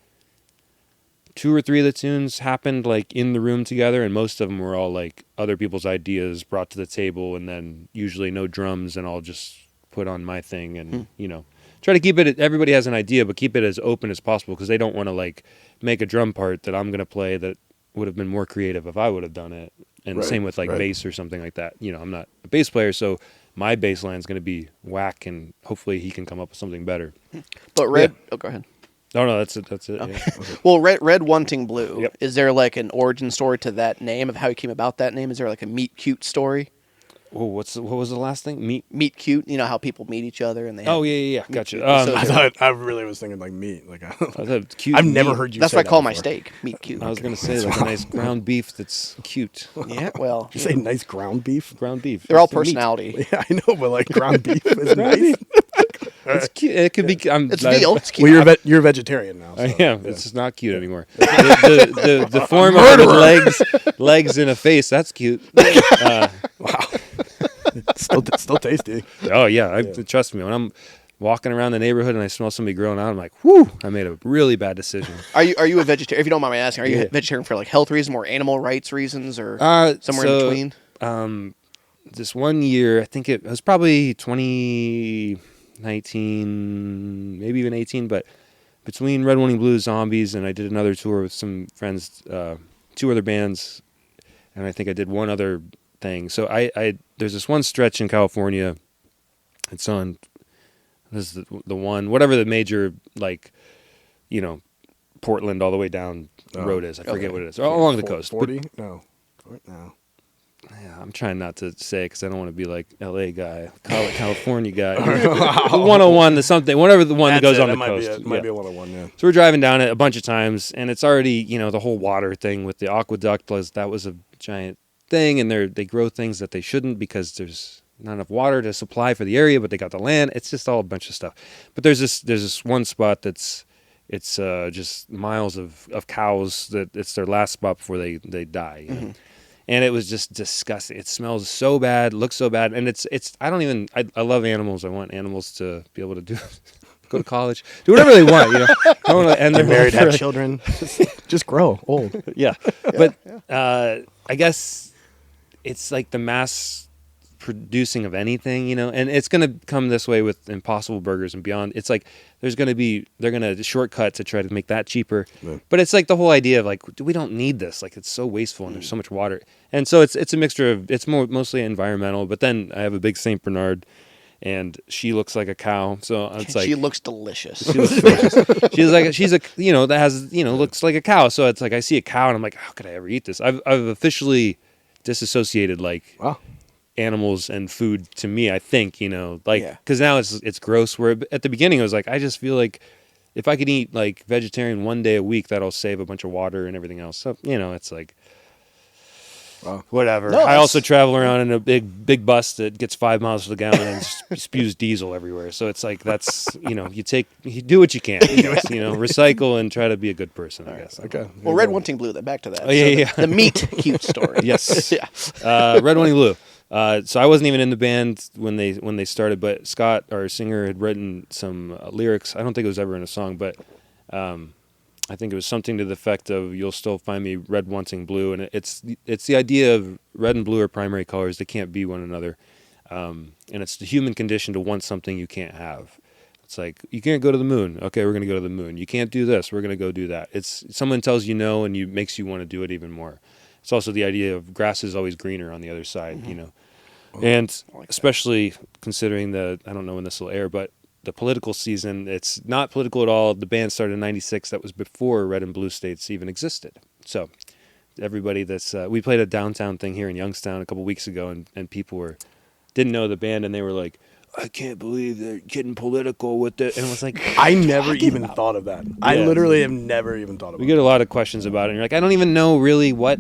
2 or 3 of the tunes happened like in the room together, and most of them were all like other people's ideas brought to the table, and then usually no drums, and I'll just put on my thing and try to keep it. Everybody has an idea, but keep it as open as possible because they don't want to like make a drum part that I'm going to play that would have been more creative if I would have done it. And same with like bass or something like that. I'm not a bass player, so my bass line is going to be whack, and hopefully he can come up with something better. But Red, go ahead. No, that's it. Okay. Yeah. Okay. Well, Red Wanting Blue. Yep. Is there like an origin story to that name of how you came about that name? Is there like a meet cute story? Oh, what was the last thing? Meet cute. You know how people meet each other and they. Yeah. Gotcha. I really was thinking like meat. Like cute. I've never heard you. That's say what I call before. my steak. Meet cute. I was gonna say like a nice ground beef that's cute. Yeah. Well. You say nice ground beef. Ground beef. They're all personality. Meat. Yeah, I know, but like ground beef is nice. It's cute. It could be. It's veal. It's cute. Well, you're a vegetarian now. So, yeah, it's not cute anymore. The form of legs in a face. That's cute. Wow. Still tasty. Oh yeah, trust me. When I'm walking around the neighborhood and I smell somebody grilling out, I'm like, whew, I made a really bad decision. Are you a vegetarian? If you don't mind me asking, are you a vegetarian for like health reasons or animal rights reasons or somewhere in between? This one year, I think it was probably 2019, maybe even 18, but between Red Wanting Blue, Zombies, and I did another tour with some friends, 2 other bands, and I think I did one other thing. So I there's this one stretch in California. It's on this is the one, whatever the major like, Portland all the way down the road is. I forget what it is. Along the coast. 40? No. Yeah, I'm trying not to say it because I don't want to be like LA guy, California guy. The 101, the something, whatever the one that goes on the coast. It might be a 101, yeah. So we're driving down it a bunch of times, and it's already, the whole water thing with the aqueduct. Plus, that was a giant thing, and they grow things that they shouldn't because there's not enough water to supply for the area, but they got the land. It's just all a bunch of stuff. But there's this one spot it's it's just miles of cows that it's their last spot before they die. You know? And it was just disgusting. It smells so bad, looks so bad, and it's. I love animals. I want animals to be able to go to college, do whatever they want. You know, I want to end their Married, have life. children, just grow old. Yeah, but I guess it's like the mass producing of anything, you know, and it's going to come this way with Impossible Burgers and beyond. It's like they're going to shortcut to try to make that cheaper. Yeah. But it's like the whole idea of like, we don't need this. Like, it's so wasteful and there's so much water. And so it's a mixture of, it's mostly environmental, but then I have a big St. Bernard and she looks like a cow. So it's like, she looks delicious. She looks delicious. she's a, you know, that has, you know, looks like a cow. So it's like, I see a cow and I'm like, how could I ever eat this? I've officially disassociated like, wow, animals and food to me, I think, you know, like, because now it's gross, where at the beginning I was like, I just feel like if I could eat like vegetarian one day a week, that'll save a bunch of water and everything else. So, you know, it's like, whatever. I also travel around in a big bus that gets 5 miles to the gallon and spews diesel everywhere. So it's like, that's, you know, you do what you can, you know, recycle and try to be a good person, I guess. Okay. Well, Red Wanting Blue, back to that. Oh, yeah, The meat cute story. Yes. Yeah. Red Wanting Blue. So I wasn't even in the band when they started, but Scott, our singer, had written some lyrics. I don't think it was ever in a song, but I think it was something to the effect of "You'll still find me red wanting blue," and it's the idea of red and blue are primary colors; they can't be one another, and it's the human condition to want something you can't have. It's like, you can't go to the moon. Okay, we're going to go to the moon. You can't do this. We're going to go do that. It's someone tells you no, and makes you want to do it even more. It's also the idea of grass is always greener on the other side, you know. And especially considering I don't know when this will air, but the political season, it's not political at all. The band started in 96. That was before Red and Blue States even existed. So everybody we played a downtown thing here in Youngstown a couple weeks ago, and people didn't know the band, and they were like, I can't believe they're getting political with it. And I was like, I never even thought of that. I literally have never even thought of it. We get a lot of questions about it, and you're like, I don't even know really what.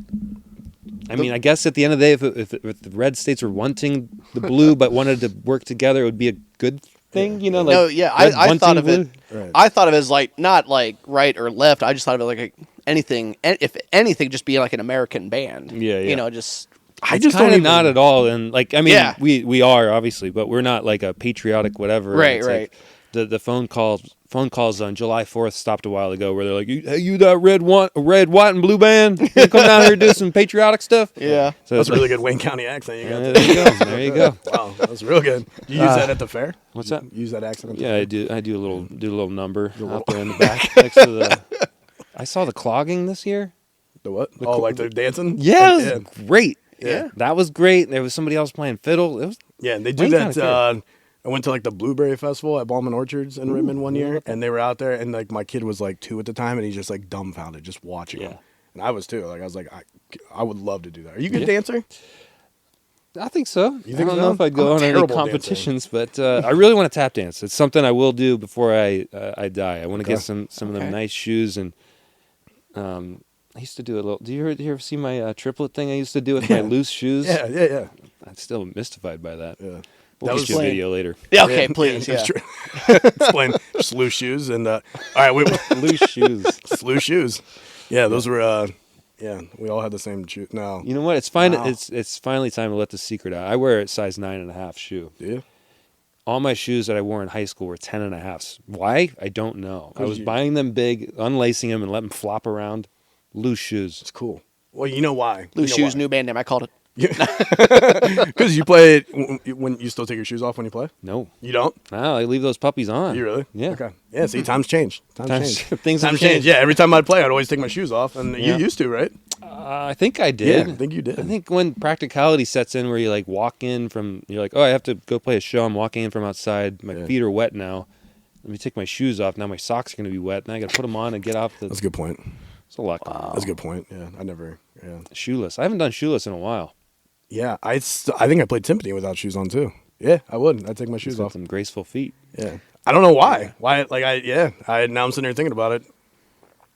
I mean, I guess at the end of the day, if the red states were wanting the blue but wanted to work together, it would be a good thing, you know? Like, no, yeah, I thought of it. Right. I thought of it as like not like right or left. I just thought of it like anything. If anything, just be like an American band. Yeah. You know, just. I just don't even, not at all, and like, I mean, we are obviously, but we're not like a patriotic whatever. Right. Like the phone calls on July 4th stopped a while ago where they're like, hey, you that red, white, and blue band? You come down here and do some patriotic stuff? Yeah. So that's a really good Wayne County accent you got there. There you go. There you go. Wow, that's real good. Do you use that at the fair? What's that? Use that accent? Yeah, I do. I do a little number out there in the back next to the. I saw the clogging this year. The what? Like they're dancing? Yeah, it was great. Yeah, that was great. There was somebody else playing fiddle. It was. Yeah, and they do that. I went to like the Blueberry Festival at Ballman Orchards in Redmond one year, and they were out there, and like my kid was like 2 at the time, and he's just like dumbfounded just watching them. And I was too. Like I was like, I would love to do that. Are you a good dancer? I think so. You think I don't know if I'd go on any competitions, but I really want to tap dance. It's something I will do before I die. I want to get some of them nice shoes, and I used to do a little. Do you ever see my triplet thing I used to do with my loose shoes? Yeah. I'm still mystified by that. Yeah. We'll get you a video later. Yeah, okay, please. Yeah. Explain loose shoes and all right, loose shoes. Loose shoes. Yeah, those were we all had the same shoe. No. You know what? It's fine. Wow. It's finally time to let the secret out. I wear a size 9.5 shoe. Do you? All my shoes that I wore in high school were 10.5s. Why? I don't know. I was buying them big, unlacing them, and letting them flop around. Loose shoes. It's cool. Well, you know why. Loose shoes, new band name. I called it. Because you play it when you still take your shoes off when you play? No. You don't? No, I leave those puppies on. You really? Yeah. Okay. Yeah, see, times change. Things have changed. Yeah, every time I'd play, I'd always take my shoes off, and you used to, right? I think I did. Yeah, I think you did. I think when practicality sets in where you like walk in you're like, oh, I have to go play a show. I'm walking in from outside. My feet are wet now. Let me take my shoes off. Now my socks are going to be wet. Now I got to put them on and get off. That's a good point. It's a lot. That's a good point. Yeah, Shoeless. I haven't done shoeless in a while. Yeah, I think I played timpani without shoes on too. Yeah, I would. I'd take my shoes off. Some graceful feet. Yeah, I don't know why. Now I'm sitting here thinking about it.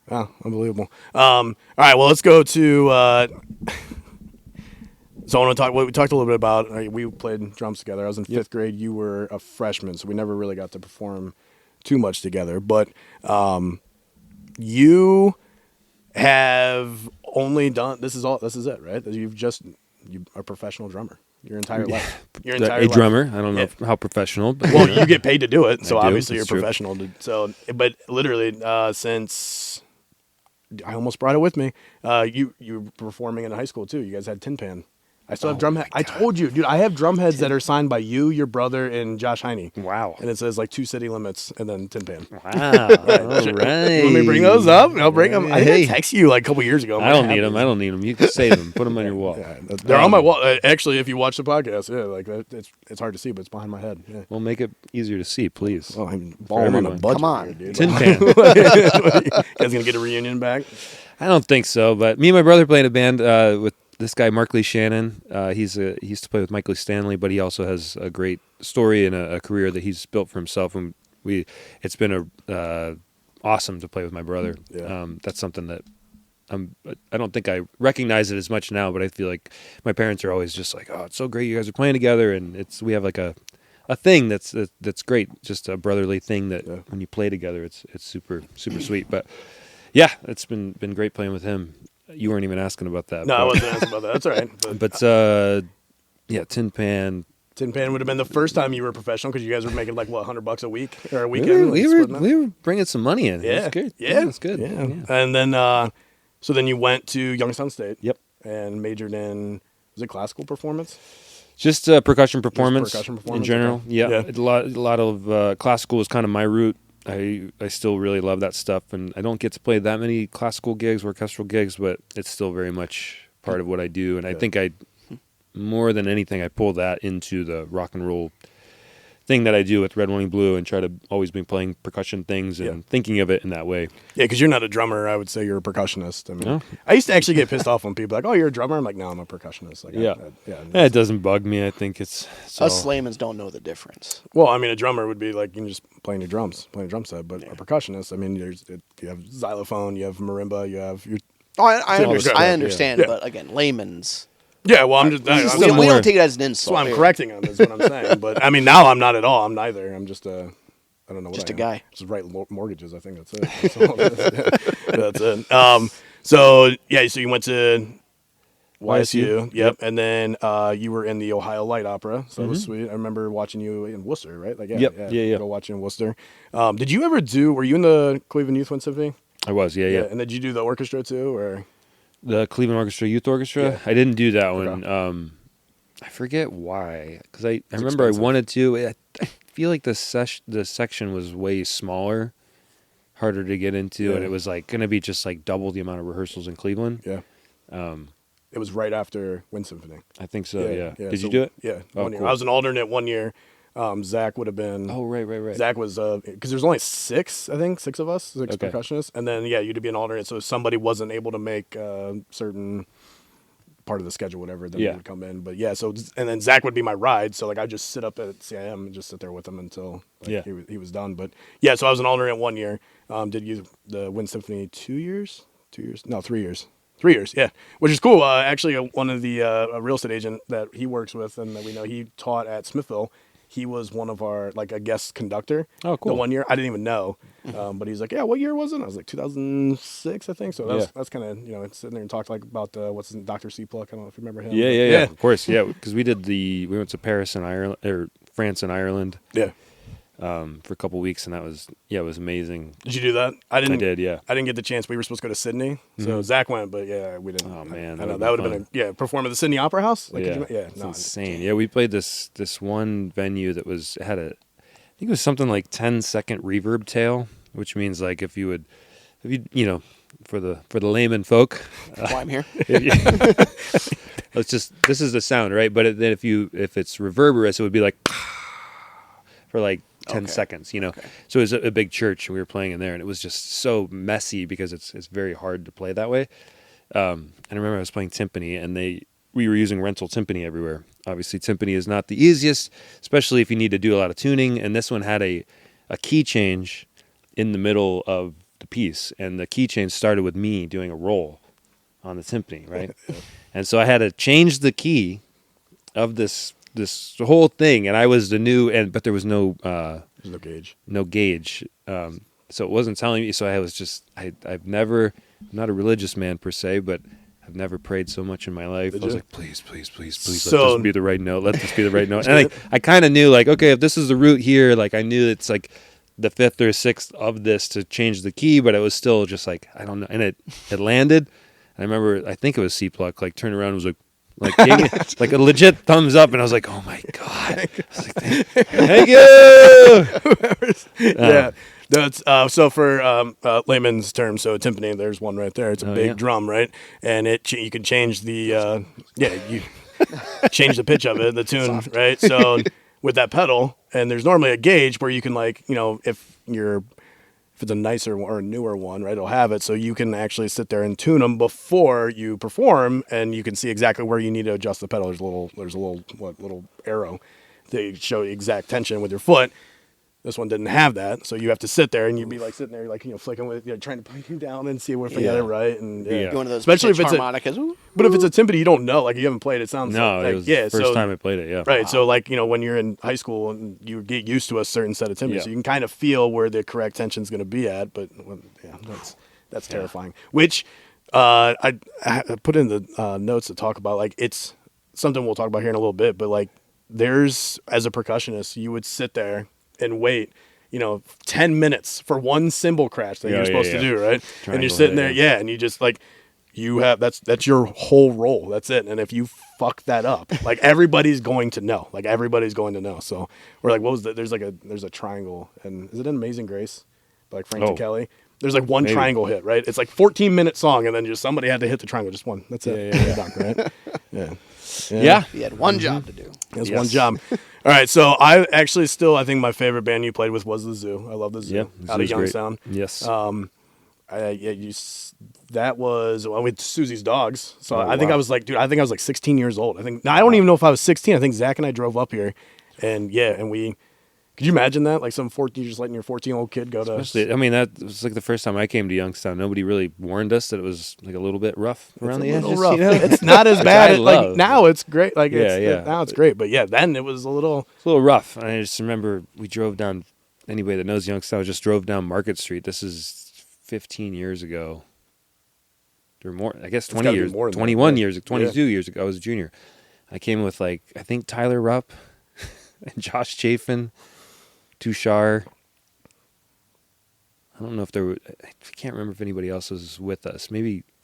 Wow, unbelievable. All right, well, let's go to. So I want to talk. We talked a little bit about. We played drums together. I was in 5th grade. You were a freshman, so we never really got to perform too much together. But you have only done this is it, right? You are a professional drummer your entire life. Your entire life. Drummer. I don't know how professional, but Well, you get paid to do it, so I do. obviously you're That's true. professional. So, but literally, since I almost brought it with me, you were performing in high school too. You guys had Tin Pan. I still have drum head. I told you, dude. I have drum heads that are signed by you, your brother, and Josh Heine. Wow. And it says like 2 City Limits and then Tin Pan. Wow. All right. You want me to bring those up? I'll bring them. I Hey. texted you like a couple years ago. I don't need them. I don't need them. You can save them. Put them on your wall. Yeah, they're on my wall. Actually, if you watch the podcast, yeah, like it's hard to see, but it's behind my head. Yeah. We'll make it easier to see, please. Well, I'm balling on a everyone. budget. Come on. here, dude. Tin Pan. You guys gonna get a reunion back? I don't think so, but me and my brother played in a band with this guy, Mark Lee Shannon. He used to play with Mike Lee Stanley, but he also has a great story and a career that he's built for himself. And it's been awesome to play with my brother. Yeah. That's something that I don't think I recognize it as much now, but I feel like my parents are always just like, oh, it's so great you guys are playing together, and we have like a thing that's great, just a brotherly thing that when you play together, it's super super sweet. But yeah, it's been great playing with him. You weren't even asking about that. No, I but, wasn't asking about that. That's all right. But yeah, Tin Pan. Tin Pan would have been the first time you were professional because you guys were making like what, $100 a week or a weekend. We were bringing some money in. Yeah, That's good. yeah, That's good. Yeah. And then so then you went to Youngstown State. Yep. And majored in, was it classical performance? Just percussion performance. percussion performance, in general. okay. Yeah. Yeah. A lot of classical is kind of my route. I still really love that stuff, and I don't get to play that many classical gigs, orchestral gigs, but it's still very much part of what I do. And I think more than anything, I pull that into the rock and roll thing that I do with Red, White, and Blue, and try to always be playing percussion things and thinking of it in that way. Yeah, because you're not a drummer. I would say you're a percussionist. I mean, No. I used to actually get pissed off when people are like, "Oh, you're a drummer." I'm like, "No, I'm a percussionist." Like, It doesn't bug me. I think it's Us laymen don't know the difference. Well, I mean, a drummer would be like you can just playing your drums, playing a drum set. But a percussionist, I mean, you have xylophone, you have marimba, you have your. Oh, I Yeah. understand, Yeah. but again, laymen's. Yeah, well, I'm just. We don't take it as an insult. So I'm here. correcting him, is what I'm saying. But I mean, now I'm not at all. I'm neither. I'm just I don't know what Just I a am. guy. Just write mortgages. I think that's it. That's all it is. Yeah, that's it. So yeah, so you went to YSU. Yep. And then you were in the Ohio Light Opera. So that was sweet. I remember watching you in Worcester, right? Like Yeah. Go watch you in Worcester. Did you ever were you in the Cleveland Youth Wind Symphony? I was, yeah. And did you do the orchestra too, or? The Cleveland Orchestra, Youth Orchestra. Yeah. I didn't do that Okay. one. I forget why, because I remember expensive. I wanted to. I feel like the section was way smaller, harder to get into, and it was like going to be just like double the amount of rehearsals in Cleveland. Yeah. It was right after Wind Symphony. I think so. Yeah. Did So, you do it? Yeah. Oh, 1 year. cool. I was an alternate 1 year. Zach would have been. Oh, right. Zach was because there's only six of us, six Okay. percussionists, and then you'd be an alternate. So if somebody wasn't able to make certain part of the schedule, whatever, then they would come in. But and then Zach would be my ride. So like I just sit up at CIM and just sit there with him until he was done. But yeah, so I was an alternate 1 year. Did you the Wind Symphony 2 years? 2 years? No, 3 years. 3 years, yeah, which is cool. Actually, one of the a real estate agent that he works with and that we know, he taught at Smithville. He was one of our, like, a guest conductor. Oh, cool. The 1 year. I didn't even know. But he's like, yeah, what year was it? I was like, 2006, I think. So that's kind of, sitting there and talked like about, what's his name, Dr. C. Pluck. I don't know if you remember him. Yeah. Of course, yeah. Because we went to Paris and Ireland, or France and Ireland. Yeah. For a couple weeks, and that was it was amazing. Did you do that? I did, yeah. I didn't get the chance. We were supposed to go to Sydney. So Zach went, but we didn't. Oh, man, I know. that That would would've have been perform at the Sydney Opera House? Like, It's insane. Yeah, we played this one venue that had I think it was something like 10-second reverb tail, which means like if you for the layman folk, That's why I'm here. this is the sound, right? But then if it's reverberous, it would be like for like 10 seconds, So it was a big church, and we were playing in there, and it was just so messy because it's very hard to play that way. And I remember I was playing timpani, and we were using rental timpani everywhere. Obviously, timpani is not the easiest, especially if you need to do a lot of tuning. And this one had a key change in the middle of the piece, and the key change started with me doing a roll on the timpani, right? And so I had to change the key of this whole thing, and I was the new, but there was no There's no gauge. no gauge. so it wasn't telling me. So I was just, I've never, I'm not a religious man per se, but I've never prayed so much in my life. I was like, please, please, please, please, So- let this be the right note. Let this be the right note. And I kind of knew, like, okay, if this is the root here, like, I knew it's like the 5th or 6th of this to change the key, but it was still just like, I don't know. And it landed. And I remember, I think it was C pluck, like, turned around and was like gave me, like a legit thumbs up, and I was like, "Oh my god!" I was like, "Thank you." Yeah. That's so for layman's terms. So a timpani, there's one right there. It's a big drum, right? And you can change the you change the pitch of it, the tune, right? So with that pedal, and there's normally a gauge where you can, like, if it's a nicer or a newer one, right, it'll have it, so you can actually sit there and tune them before you perform, and you can see exactly where you need to adjust the pedal. There's a little arrow to show you exact tension with your foot. This one didn't have that, so you have to sit there and you'd be like sitting there, like, flicking with, trying to put you down and see if I got it right, and Yeah. Going to those especially if pitch it's harmonicas. but if it's a timpani, you don't know, like, you haven't played. It sounds No, like, it was the first time I played it. Yeah, right. So, like, when you're in high school and you get used to a certain set of timbres, Yeah. so you can kind of feel where the correct tension's going to be at. But that's terrifying. Which I put in the notes to talk about. Like, it's something we'll talk about here in a little bit. But, like, there's, as a percussionist, you would sit there and wait, 10 minutes for one cymbal crash that you're supposed to do, right? And Triangle you're sitting hit, there, and you just, like, you have that's your whole role. That's it. And if you fuck that up, like, everybody's going to know. Like, everybody's going to know. So we're like, what was that? There's a triangle, and is it in Amazing Grace by, like, Frank Kelly? There's like one triangle hit, right? It's like 14-minute song, and then just somebody had to hit the triangle, just one. That's it. Yeah. Done, right? Yeah. He had one job to do. That's one job. All right, so I think my favorite band you played with was the Zoo. I love the Zoo. Yeah, Out of Zoo's great. Youngstown. Yes. That was with Susie's Dogs. So Oh, I think wow. I was like 16 years old. I don't even know if I was 16. I think Zach and I drove up here, and we. Could you imagine that? Like, some 14, you're just letting your 14-year-old kid go to. Especially, I mean, that was like the first time I came to Youngstown. Nobody really warned us that it was like a little bit rough around the edges. Rough. You know? It's not as Which bad. I Like, love. now it's great. Like, Yeah. now it's great. But yeah, then it was a little. It's a little rough. I just remember we drove down. Anybody that knows Youngstown just drove down Market Street. This is 15 years ago. Or more, I guess 20 gotta be years, more than that, 21 yeah. years, 22 years ago. I was a junior. I came with, like, I think Tyler Rupp and Josh Chafin, Tushar. I don't know if there were. I can't remember if anybody else was with us. I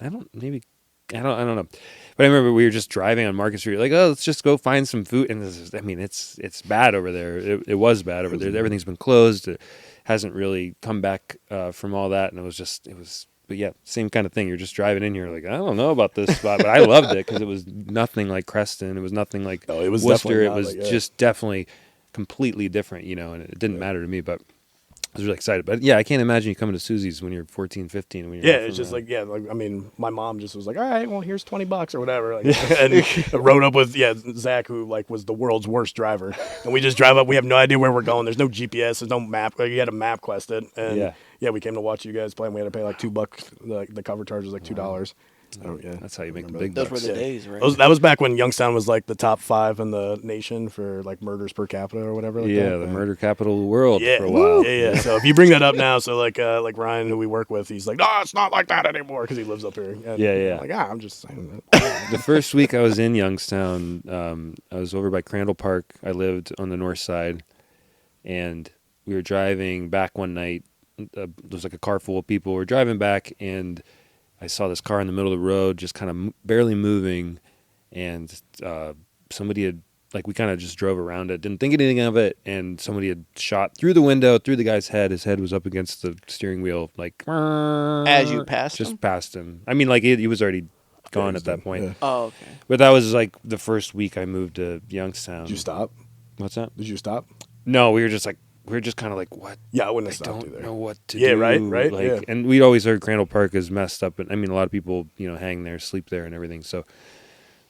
don't know. But I remember we were just driving on Market Street, like, oh, let's just go find some food. And it's bad over there. It was bad over there. Everything's been closed. It hasn't really come back from all that. And it was. But yeah, same kind of thing. You're just driving in here, like, I don't know about this spot, but I loved it because it was nothing like Creston. It was nothing like it was Worcester. definitely It not was like, just definitely completely different, and it didn't matter to me, but I was really excited. But yeah, I can't imagine you coming to Susie's when you're 14, 15. When you're It's just like, I mean, my mom just was like, all right, well, here's $20 or whatever. Like, and rode up with, Zach, who, like, was the world's worst driver. And we just drive up. We have no idea where we're going. There's no GPS. There's no map. Like, you had to map quest it. And we came to watch you guys play, and we had to pay like $2. The cover charge was like $2. Oh, yeah. That's how you make the big Those bucks. were the days, right? That was back when Youngstown was like the top 5 in the nation for, like, murders per capita or whatever. Like that. The murder capital of the world Yeah, for a while. Yeah. So if you bring that up now, so like Ryan, who we work with, he's like, no, it's not like that anymore because he lives up here. And Yeah. I'm like, I'm just saying that. The first week I was in Youngstown, I was over by Crandall Park. I lived on the north side, and we were driving back one night. There was like a car full of people. We're driving back, and I saw this car in the middle of the road, just kind of barely moving, and somebody had, like, we kind of just drove around it, didn't think anything of it, and somebody had shot through the window, through the guy's head. His head was up against the steering wheel, like, As you passed just him? past him. I mean, like, he was already gone at that point. Yeah. Oh, okay. But that was like the first week I moved to Youngstown. Did you stop? What's that? Did you stop? No, we were just kind of like, what? Yeah, I wouldn't I have stopped don't either. know what to Yeah, do. right, Like, yeah. And we'd always heard Crandall Park is messed up, and I mean, a lot of people, hang there, sleep there, and everything. So,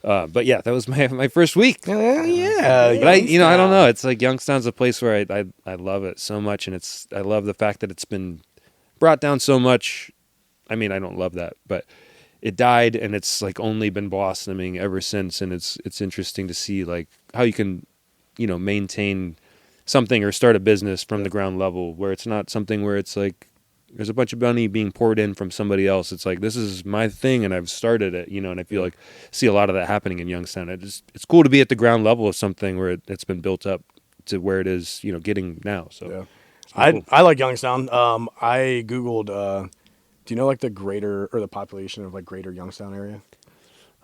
but yeah, that was my first week. Yeah. But I don't know. It's like Youngstown's a place where I love it so much, and I love the fact that it's been brought down so much. I mean, I don't love that, but it died, and it's like only been blossoming ever since. And it's interesting to see, like, how you can, maintain something or start a business from the ground level, where it's not something where it's like there's a bunch of money being poured in from somebody else. It's like, this is my thing and I've started it, and I feel like see a lot of that happening in Youngstown. It's cool to be at the ground level of something where it's been built up to where it is, getting now. So I like Youngstown. I Googled, do you know like the population of like greater Youngstown area?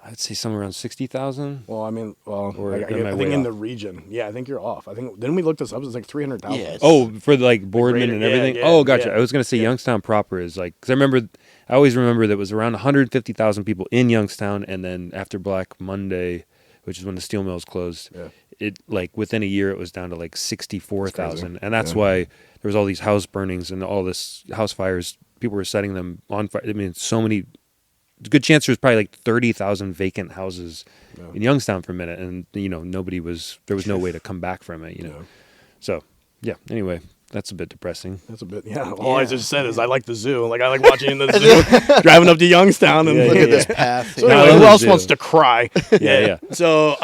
I'd say somewhere around 60,000. Well, I mean, Or I am I think way in off? the region. Yeah, I think you're off. Didn't we look this up? It's like 300,000. Yeah, it's- Oh, for like Boardman greater- and yeah, everything. yeah, Oh, gotcha. yeah. I was gonna say Youngstown proper is like, because I always remember that it was around 150,000 people in Youngstown, and then after Black Monday, which is when the steel mills closed, it like within a year it was down to like 64,000, and that's why there was all these house burnings and all this house fires. People were setting them on fire. I mean, so many. Good chance there was probably like 30,000 vacant houses in Youngstown for a minute, and there was no way to come back from it. So yeah. Anyway, that's a bit depressing. That's a bit, all I just said is I like the zoo. Like, I like watching the zoo, driving up to Youngstown and Look at this path. So I anyway, love who the else zoo. wants to cry? Yeah. So,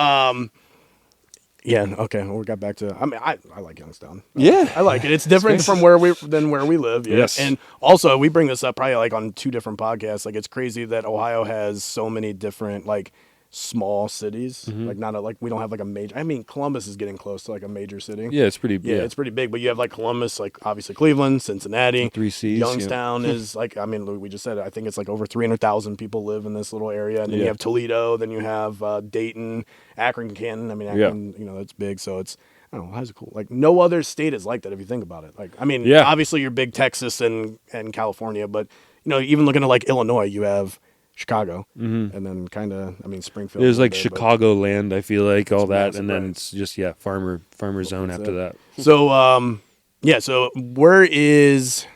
okay. Well, we got back to. I mean, I like Youngstown. Yeah. I like it. It's different from where we live. Yeah. Yes. And also, we bring this up probably like on 2 different podcasts. Like, it's crazy that Ohio has so many different like small cities. Like, not like we don't have like a major. I mean, Columbus is getting close to like a major city. Yeah, it's pretty. Yeah, it's pretty big, but you have like Columbus, like obviously Cleveland, Cincinnati, 3 Cs, Youngstown is like, I mean, we just said it. I think it's like over 300,000 people live in this little area, and then you Yeah. have Toledo, then you have Dayton, Akron, Canton. I mean, Akron, that's big, so it's. I don't know, how's it cool? Like, no other state is like that if you think about it. Like, I mean, obviously you're big Texas and California, but even looking at like Illinois, you have Chicago, and then kind of, I mean, Springfield. There's like but- Chicago land, I feel like, all that, massive, and then right. it's just farmer zone after that. So, so where is,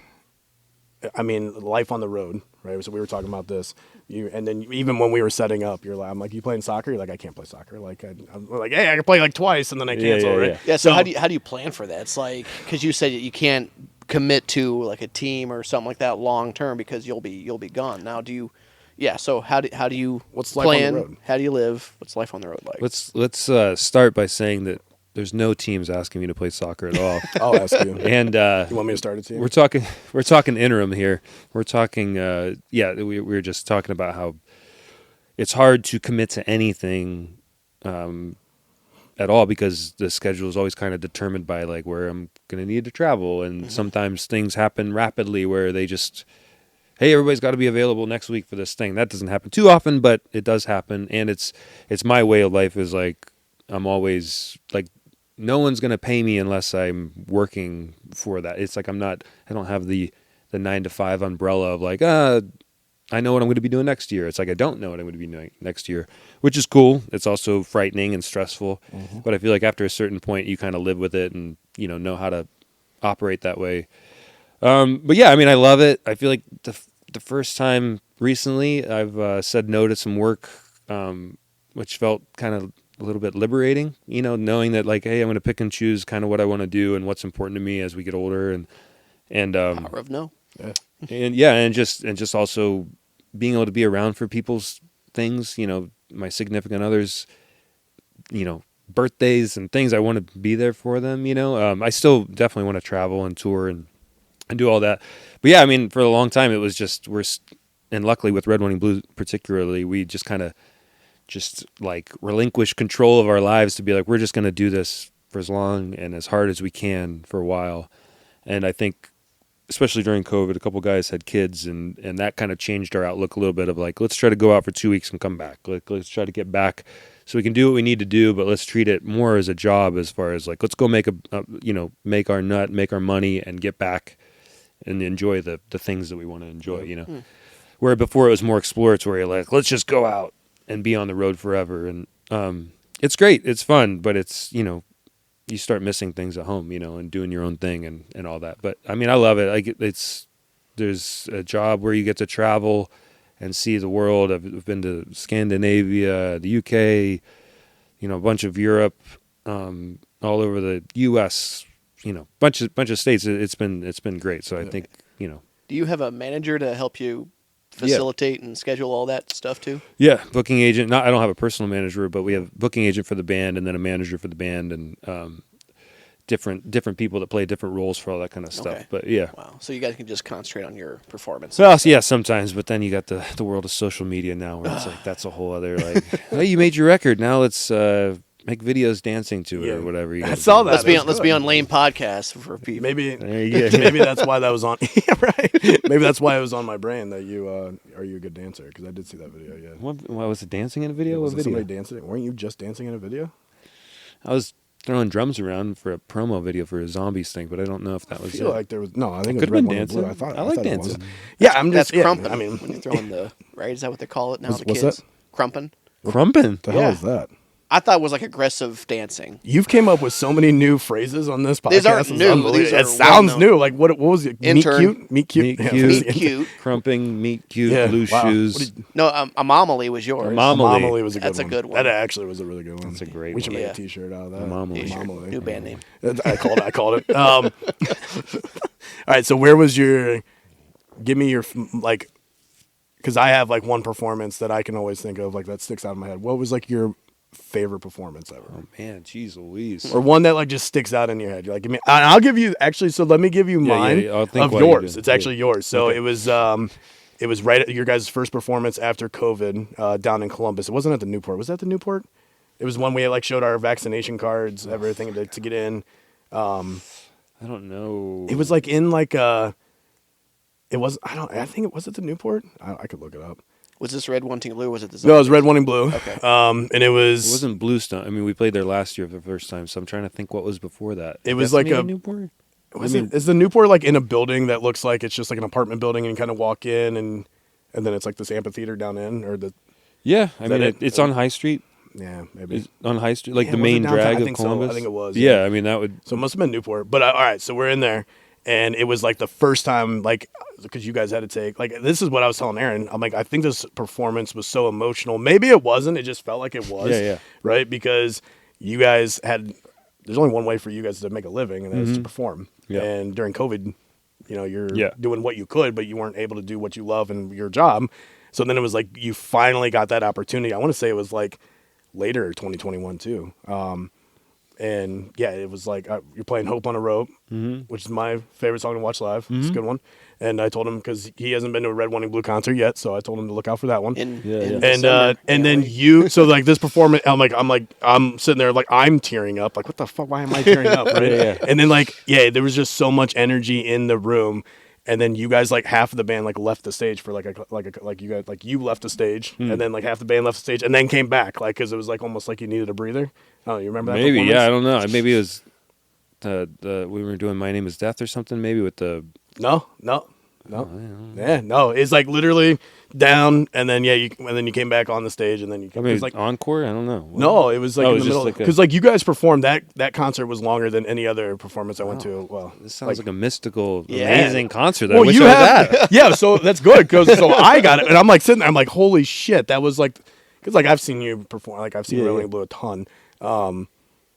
I mean, life on the road, right? So we were talking about this. And then even when we were setting up, I'm like, you playing soccer? You're like, I can't play soccer. Like, I'm like, hey, I can play like twice, and then I cancel, right? Yeah. So how do you plan for that? It's like, because you said you can't commit to like a team or something like that long term because you'll be gone. Now, do you? Yeah. So how do you What's life on the plan? road? How do you live? What's life on the road like? Let's start by saying that there's no teams asking me to play soccer at all. I'll ask you. And You want me to start a team? we're talking interim here. We're talking we were just talking about how it's hard to commit to anything at all because the schedule is always kind of determined by like where I'm going to need to travel, and sometimes things happen rapidly where they just, hey, everybody's got to be available next week for this thing. That doesn't happen too often, but it does happen, and it's my way of life is like I'm always like, no one's going to pay me unless I'm working for that. It's like I don't have the 9 to 5 umbrella of like, I know what I'm going to be doing next year. It's like I don't know what I'm going to be doing next year, which is cool. It's also frightening and stressful, but I feel like after a certain point, you kind of live with it and know how to operate that way. But yeah, I mean, I love it. I feel like the first time recently, I've said no to some work, which felt kind of a little bit liberating. Knowing that like, hey, I'm going to pick and choose kind of what I want to do and what's important to me as we get older, and Power of no. and just also being able to be around for people's things, my significant others, birthdays and things. I want to be there for them, I still definitely want to travel and tour and do all that. But yeah, I mean, for a long time, it was just, and luckily with Red, White, and Blue particularly, we just kind of just like relinquish control of our lives to be like, we're just going to do this for as long and as hard as we can for a while. And I think, especially during COVID, a couple guys had kids, and that kind of changed our outlook a little bit of like, let's try to go out for 2 weeks and come back. Like, let's try to get back so we can do what we need to do, but let's treat it more as a job as far as like, let's go make make our nut, make our money, and get back and enjoy the things that we want to enjoy, Where before it was more exploratory, like, let's just go out and be on the road forever. And it's great. It's fun, but it's, you start missing things at home, and doing your own thing and all that. But I mean, I love it. There's a job where you get to travel and see the world. I've been to Scandinavia, the UK, a bunch of Europe, all over the US, bunch of states. It's been great. So I think, Do you have a manager to help you facilitate and schedule all that stuff too? Yeah, booking agent. I don't have a personal manager, but we have booking agent for the band and then a manager for the band, and different people that play different roles for all that kind of stuff. Okay. But yeah. Wow. So you guys can just concentrate on your performance. Well, yeah, sometimes, but then you got the world of social media now, where it's like that's a whole other like, oh, you made your record, now let's make videos dancing to it or whatever. You I saw that. Let's be on Lane Podcast for people. Maybe There you go. maybe that's why that was on. Yeah, right. Maybe that's why it was on my brain that you are you a good dancer, because I did see that video. Yeah. What was it, dancing in a video? Was What it video? somebody dancing? Weren't you just dancing in a video? I was throwing drums around for a promo video for a zombies thing, but I don't know if that I was feel it. like there was no. I think it was Could've red, been white, and blue. dancing. I I like thought it was. dancing. Yeah, I'm That's just. Yeah, crumping. I mean, when you're throwing the right, is that what they call it now? What's- The what's kids that? crumping. Crumpin'. the hell Yeah. is that? I thought it was like aggressive dancing. You've came up with so many new phrases on this podcast. These aren't It's new. unbelievable. These are It sounds well-known. new. Like what was it? Intern. Meet cute. Meet Yeah, cute. that's Meet the- cute. Crumping, meet cute, Yeah, blue wow. What shoes. did- No, Amomali was yours. Momoli was a good That's one. a good one. That actually was a really good one. That's a great We should one. make Yeah. a T-shirt out of that. Momoli. T-shirt. Momoli. New band name. I called it. All right. So where was your? Give me your like, because I have like one performance that I can always think of like that sticks out in my head. What was like your favorite performance ever? Oh man, jeez Louise. Or one that like just sticks out in your head. You're like, give me. I'll give you actually. So let me give you Yeah, mine yeah, I'll think of while you yours. do. It's actually Yeah. yours. So it was right at your guys' first performance after COVID down in Columbus. It wasn't at the Newport. Was that the Newport? It was when we like showed our vaccination cards, everything to get in. I don't know. It was like in like It was. I think it was at the Newport. I could look it up. Was this red wanting blue? Or was it the No, it was red, one, and blue. Okay. And it was. It wasn't Bluestone. I mean, we played there last year for the first time, so I'm trying to think what was before that. It was That's like maybe a- Newport. Is the Newport like in a building that looks like it's just like an apartment building, and you kind of walk in and then it's like this amphitheater down in, or the Yeah, I that mean it? it's on High Street. yeah maybe. It's on High Street, like Yeah, the was it main downtown? drag I of think so. Columbus. I think it was, Yeah, yeah. I mean that would. So it must have been Newport. But all right, so we're in there, and it was like the first time, like, because you guys had to take, like, this is what I was telling Aaron. I'm like, I think this performance was so emotional. Maybe it wasn't. It just felt like it was. Yeah. Right? Because you guys had, there's only one way for you guys to make a living, and that's to perform. Yeah. And during COVID, you're Yeah. doing what you could, but you weren't able to do what you love and your job. So then it was like you finally got that opportunity. I want to say it was like later 2021 too. And yeah, it was like you're playing Hope on a Rope, which is my favorite song to watch live. It's a good one. And I told him, because he hasn't been to a Red, One, and Blue concert yet, so I told him to look out for that one. in and December, and then really. so like this performance, I'm sitting there like I'm tearing up, like what the fuck? Why am I tearing up? Right? Yeah. And then there was just so much energy in the room. And then you guys, like half of the band, like left the stage for like you guys, like you left the stage, and then like half the band left the stage, and then came back, like because it was like almost like you needed a breather. Oh, you remember that? Maybe, performance? yeah, I don't know. Maybe it was we were doing My Name Is Death or something. Maybe with the No. Yeah, no. It's like literally down, and then you came back on the stage, and then you. I It mean, was like encore. I don't know. no, it was like Oh, in it the was middle just like a- because like you guys performed that concert was longer than any other performance I went to. Well, This sounds like a mystical, Yeah. amazing concert. I well, wish you I was have at. yeah, so that's good because so I got it, and I'm like sitting there, I'm like, holy shit, that was like because like I've seen you perform, like I've seen Yeah, Rolling yeah. Blue a ton.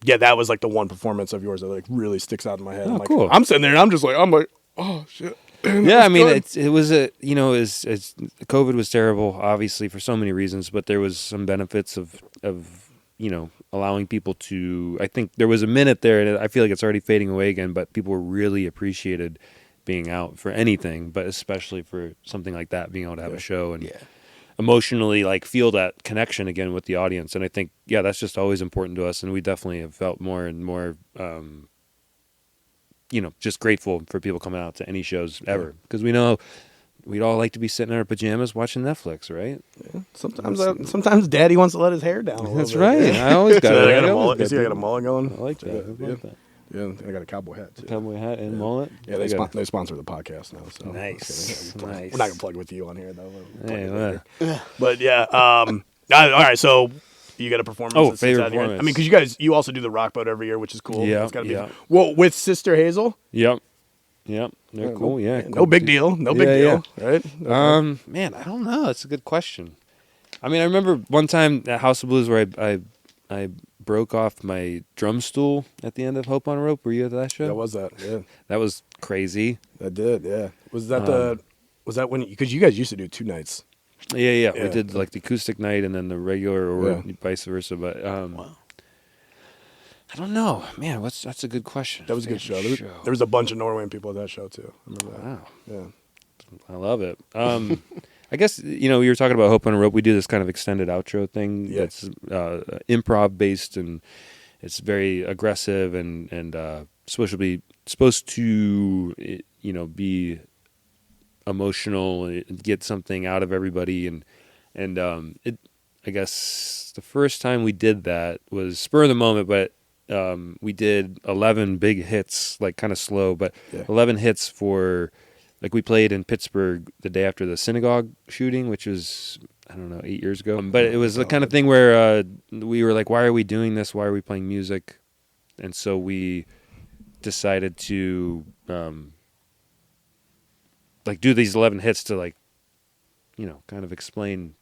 Yeah, that was like the one performance of yours that like really sticks out in my head. Oh, I'm like, cool. I'm sitting there, and I'm just like, oh shit. Yeah, I mean, good. it was a it's COVID was terrible, obviously for so many reasons, but there was some benefits of allowing people to. I think there was a minute there, and I feel like it's already fading away again. But people were really appreciated being out for anything, but especially for something like that, being able to have a show and emotionally like feel that connection again with the audience. And I think that's just always important to us, and we definitely have felt more and more. Just grateful for people coming out to any shows ever, because we know we'd all like to be sitting in our pajamas watching Netflix, right? Sometimes Daddy wants to let his hair down. A little That's bit. right. I always got So it. I got a I always mullet. You got see, I got a that. mullet going. I like that. I like that. Yeah, I got a cowboy hat too. Cowboy hat and mullet. Yeah, they sponsor the podcast now. So Nice. We're not gonna plug with you on here though. We'll plug Hey, it later. But yeah, all right. So you got a performance. Oh, that sticks favorite out in your head. performance. I mean, because you also do the rock boat every year, which is cool. Yeah, It's gotta be yeah. well with Sister Hazel. Yep. They're cool. Yeah. No cool. big deal. No big Yeah, deal. Right? Man, I don't know. That's a good question. I mean, I remember one time at House of Blues where I broke off my drum stool at the end of Hope on a Rope. Were you at that show? That was that. Yeah, That was crazy. that did. Yeah. Was that was that when? Because you guys used to do 2 nights. Yeah. Yeah. We did like the acoustic night and then the regular, or Yeah. vice versa. But Wow. I don't know, man. That's a good question. That was a good show. Favorite There was a bunch of Norwegian people at that show too. I remember that. Wow, Yeah. I love it. I guess we were talking about Hope on a Rope. We do this kind of extended outro thing that's improv based, and it's very aggressive and supposed to be emotional and get something out of everybody, and it. I guess the first time we did that was spur of the moment, but we did 11 big hits, like kind of slow, but 11 hits for. Like we played in Pittsburgh the day after the synagogue shooting, which was, I don't know, 8 years ago. But it was the kind of thing where we were like, why are we doing this? Why are we playing music? And so we decided to do these 11 hits to kind of explain,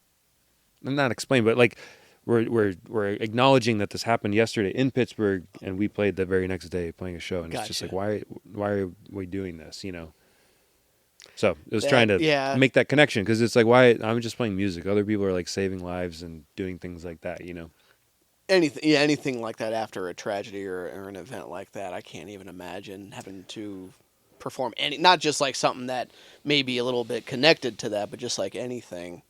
not explain, but like we're acknowledging that this happened yesterday in Pittsburgh, and we played the very next day playing a show. And it's just like, why are we doing this? So it was trying to make that connection, because it's like, why I'm just playing music. Other people are like saving lives and doing things like that, Anything like that after a tragedy or an event like that, I can't even imagine having to perform not just like something that may be a little bit connected to that, but just like anything.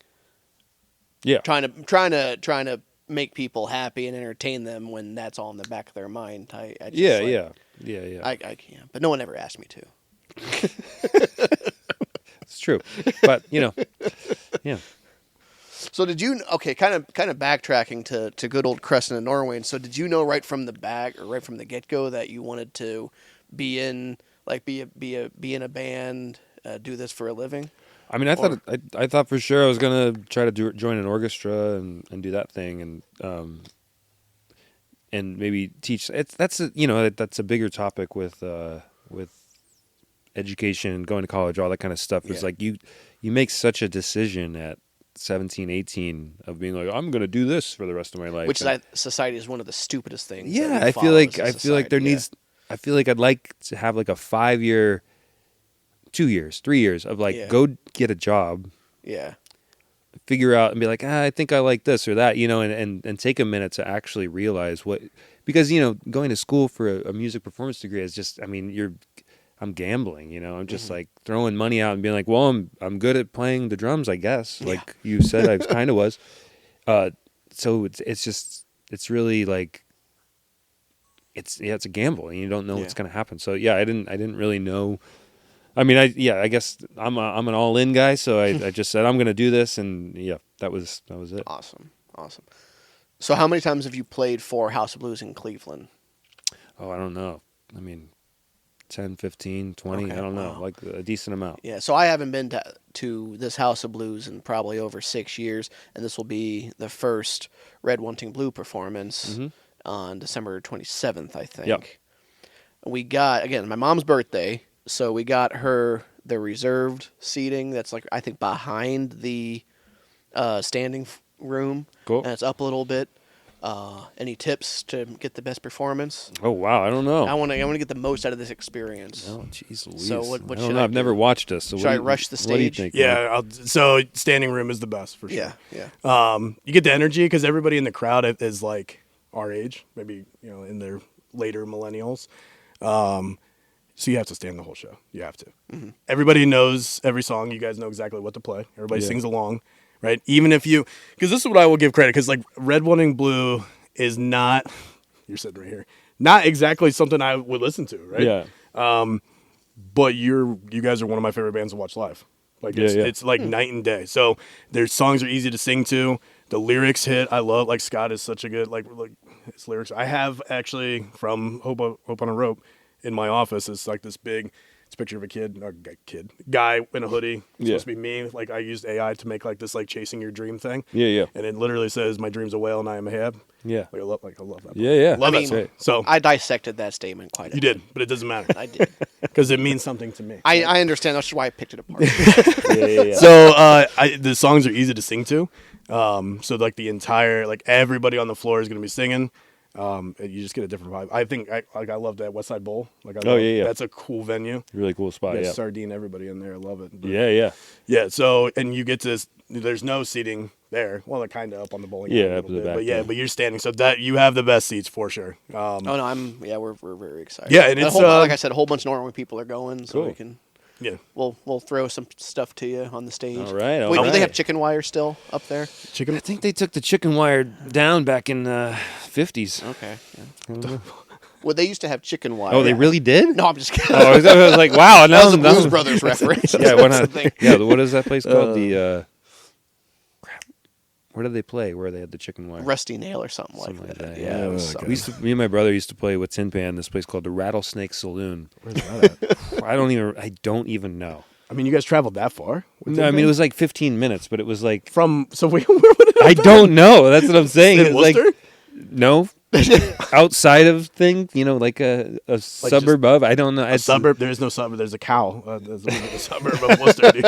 Yeah. Trying to make people happy and entertain them when that's all in the back of their mind. I can't. But no one ever asked me to. It's true, but yeah. So did you? Okay, kind of backtracking to good old Crescent and Norway. So did you know right from the back or right from the get go that you wanted to be in a band, do this for a living? I mean, I thought for sure I was gonna try to join an orchestra and do that thing, and maybe teach. That's a bigger topic with education and going to college, all that kind of stuff. It's like you make such a decision at 17, 18 of being like, I'm going to do this for the rest of my life. Which society is one of the stupidest things. Yeah, I feel like I'd like to have like a 5 year, 2 years, 3 years of like, go get a job. Yeah. Figure out and be like, I think I like this or that, and take a minute to actually realize because going to school for a music performance degree is just, I'm gambling, I'm just like throwing money out and being like, well, I'm good at playing the drums, I guess. Like you said, I kind of was. So it's really like, it's a gamble, and you don't know what's going to happen. So I didn't really know. I mean, I guess I'm an all in guy. So I just said, I'm going to do this. And that was it. Awesome. So how many times have you played for House of Blues in Cleveland? Oh, I don't know. 10, 15, 20, okay, I don't know, like a decent amount. Yeah, so I haven't been to this House of Blues in probably over 6 years, and this will be the first Red One Ting Blue performance on December 27th, I think. Yep. We got, again, my mom's birthday, so we got her the reserved seating that's like, I think, behind the standing room. Cool. And it's up a little bit. Any tips to get the best performance? Oh wow, I don't know. I want to get the most out of this experience. Oh jeez Louise. So what I should don't know. I've never watched this. So should I rush the stage? What do you think? Yeah, so standing room is the best for sure. Yeah. You get the energy because everybody in the crowd is like our age, maybe in their later millennials. So you have to stand the whole show. You have to. Mm-hmm. Everybody knows every song. You guys know exactly what to play. Everybody sings along, right? Even if because this is what I will give credit, because like Red One Ting Blue is not. You're sitting right here. Not exactly something I would listen to, right? Yeah. But you guys are one of my favorite bands to watch live. Like it's like night and day. So their songs are easy to sing to. The lyrics hit. I love, like, Scott is such a good like his lyrics. I have actually from Hope on a Rope in my office. It's like this big. It's a picture of a guy in a hoodie. It's supposed to be me. Like, I used AI to make like this like chasing your dream thing. Yeah. And it literally says, "My dream's a whale and I am a hab." Yeah. I love that. Yeah. Love that song. So I dissected that statement quite a bit. You did, but it doesn't matter. I did. Because it means something to me. I understand. That's why I picked it apart. Yeah. So the songs are easy to sing to. So like the entire, like everybody on the floor is going to be singing. You just get a different vibe. I think I love that West Side Bowl. Like, yeah. That's a cool venue. Really cool spot. You Yeah. guys sardine everybody in there. I love it. But, Yeah. yeah. So, and you get to. There's no seating there. Well, they're kind of up on the bowling. Yeah, alley a up to little the bit. back But yeah, there. but you're standing, so that you have the best seats for sure. Oh no, we're very excited. Yeah, and it's, like I said, a whole bunch of Norway people are going, so Cool. we can. Yeah, We'll throw some stuff to you on the stage. All right, Wait, do they have right. chicken wire still up there? chicken. I think they took the chicken wire down back in the 50s. Okay. Yeah. Well, they used to have chicken wire. Oh, they really did? No, I'm just kidding. Oh, I was like, wow. that was a Blues Brothers reference. Yeah, why not? That's the thing. Yeah, what is that place called? Crap. Where did they play? Where they had the chicken wire? Rusty Nail or something like Something like that. that, Yeah. yeah. it was Oh, something. Me and my brother used to play with Tin Pan. This place called the Rattlesnake Saloon. Where's that at? I don't even know. I mean, you guys traveled that far? No, I mean it was like 15 minutes, but it was like from. So where would it have I been? don't know. That's what I'm saying. In It's like Worcester? no, outside of thing. You know, like a suburb of. I don't know. A suburb. There is no suburb. There's a cow. There's a suburb of Worcester. Dude.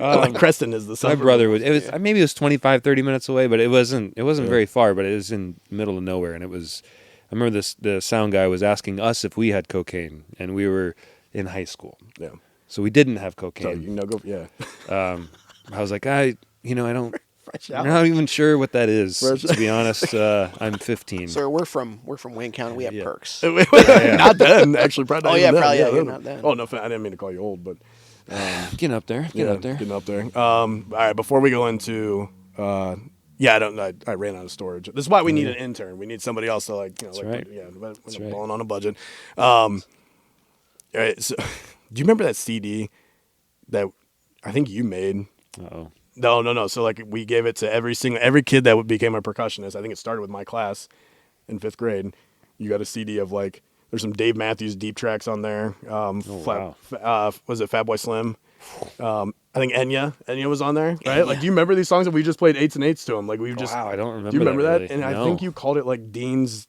Like Creston is the My suburb. brother would. It was maybe it was 25, 30 minutes away, but it wasn't very far. But it was in the middle of nowhere, and it was. I remember the sound guy was asking us if we had cocaine, and we were in high school, Yeah. so we didn't have So cocaine. you know, go. Yeah. I was like, I don't. Fresh I'm not even sure what that is. Fresh- To be honest, I'm 15. Sir, we're from Wayne County. We have Yeah. perks. Not then, actually. Probably. Oh, not yeah, even then. probably, yeah, then. you're not then. Oh no, I didn't mean to call you old, but Getting up there. Getting up there. Getting up there. All right, before we go into, I ran out of storage. This is why we need an intern. We need somebody else to right. But That's we're right. balling on a budget. All right, so do you remember that CD that I think you made? Uh-oh. No. So like we gave it to every kid that became a percussionist. I think it started with my class in 5th grade. You got a CD of like there's some Dave Matthews deep tracks on there. wow. Was it Fatboy Slim? I think Enya was on there, right? Like, do you remember these songs that we just played 8s and 8s to them? Like we've just. Wow, I don't remember. Do you remember that? really. And I No. think you called it like Dean's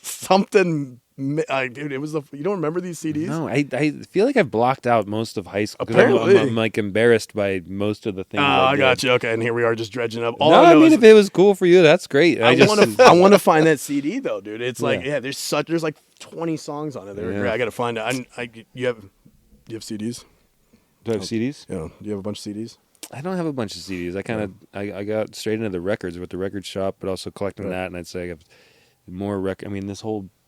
something. Dude, it was you don't remember these CDs? No, I feel like I've blocked out most of high school. 'Cause Apparently. I'm like embarrassed by most of the things. Oh, I I did. got you. Okay, and here we are just dredging up. All No, I I know mean is if it was cool for you, that's great. I want to find that CD though, dude. It's like Yeah. there's like 20 songs on it. They're Yeah. great. I got to find it. You have CDs? Do I have CDs? Yeah. Do you have a bunch of CDs? I don't have a bunch of CDs. I got straight into the records with the record shop, but also collecting that. And I'd say I have more I mean,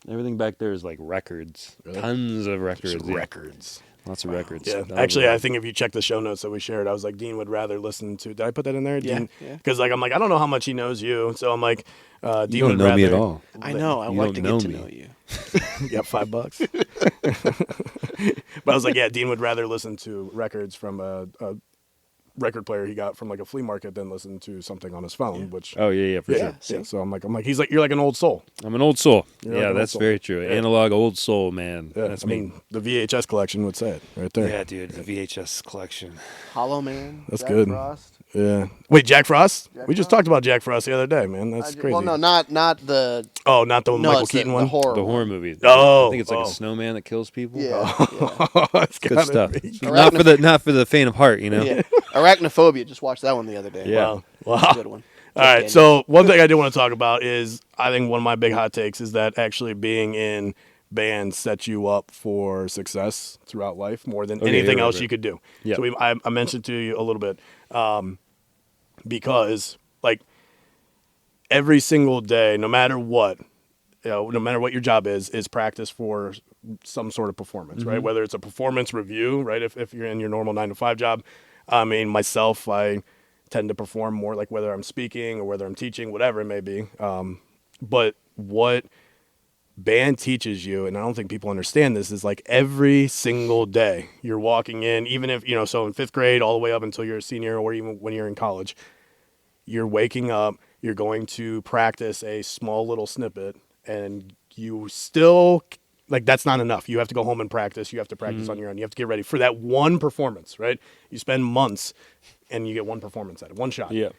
everything back there is like records, Really? tons of records, Just yeah. records. Lots of records. Yeah. That Actually, was- I think if you check the show notes that we shared, I was like, Dean would rather listen to. Did I put that in there? Yeah, Dean, yeah. because like I'm like I don't know how much he knows you, so I'm like, Dean you don't would know rather. me at all. I know. I You like to don't get to know know me. you. Yep, $5. But I was like, yeah, Dean would rather listen to records from a record player he got from like a flea market than listen to something on his phone. Which Oh yeah, for yeah, sure. yeah. So I'm like, you're like an old soul. I'm an old soul. You're like Yeah, an old that's soul. very true. Yeah. Analog old soul, man. Yeah, That's I mean, the VHS collection would say it right there. Yeah, dude, the VHS collection. Hollow Man. That's Jack good. Frost. Yeah. Wait, Jack Frost? Jack we just Frost? talked about Jack Frost the other day, man. That's crazy. Well, no, not the. Oh, not the No, Michael it's Keaton the one. horror. The one. horror movie. Oh, I think it's like oh. a snowman that kills people. Yeah. It's Good gotta stuff. be. Not for the faint of heart, you know. Yeah. Arachnophobia. Just watched that one the other day. Yeah. Wow. It's a good one. All right. So one thing I do want to talk about is I think one of my big hot takes is that actually being in bands sets you up for success throughout life more than Okay, anything right, else right. you could do. Yeah. So I mentioned to you a little bit because like every single day, no matter what, no matter what your job is practice for some sort of performance, right? Whether it's a performance review, right? If you're in your normal 9-to-5 job, I mean, myself, I tend to perform more like whether I'm speaking or whether I'm teaching, whatever it may be. But what band teaches you, and I don't think people understand this, is like every single day you're walking in, even if, so in 5th grade all the way up until you're a senior or even when you're in college, you're waking up, you're going to practice a small little snippet, and you still, like, that's not enough. You have to go home and practice. You have to practice on your own. You have to get ready for that one performance, right? You spend months, and you get one performance at it, one shot. Yeah.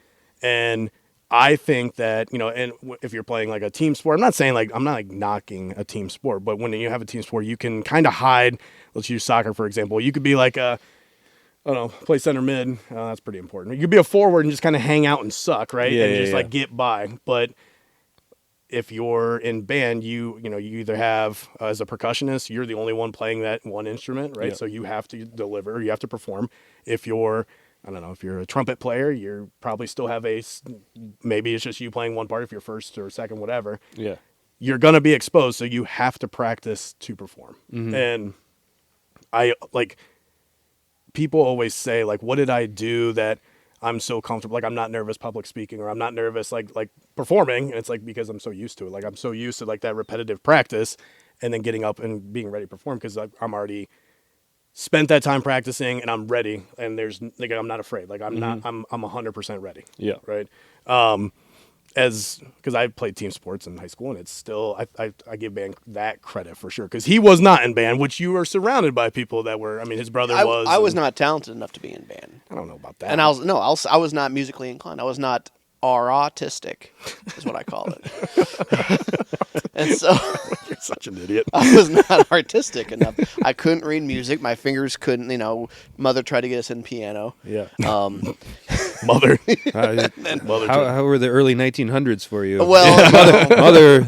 And I think that, and if you're playing like a team sport, I'm not like knocking a team sport, but when you have a team sport, you can kind of hide. Let's use soccer, for example. You could be like I don't know, play center mid. That's pretty important. You could be a forward and just kind of hang out and suck, right? Yeah, and yeah, just yeah. like get by. But if you're in band, you either have as a percussionist, you're the only one playing that one instrument, right? Yep. So you have to deliver, you have to perform. If you're, I don't know, if you're a trumpet player, you're probably still have maybe it's just you playing one part if you're first or second, whatever. Yeah. You're gonna be exposed, so you have to practice to perform. And I like people always say like, what did I do that I'm so comfortable? Like I'm not nervous public speaking, or I'm not nervous like performing. And it's like because I'm so used to it. Like I'm so used to like that repetitive practice, and then getting up and being ready to perform because I'm already spent that time practicing and I'm ready. And there's like I'm not afraid. Like I'm not. I'm 100% ready. Yeah. Right. Because I played team sports in high school, and it's still I give band that credit for sure, because he was not in band, which you were surrounded by people that were. I mean, his brother was. I was not talented enough to be in band, I don't know about that. and I was not musically inclined. I was not autistic, is what I call it. And so You're such an idiot. I was not artistic enough. I couldn't read music. My fingers couldn't. Mother tried to get us in piano. Yeah. Mother. How were the early 1900s for you? Well,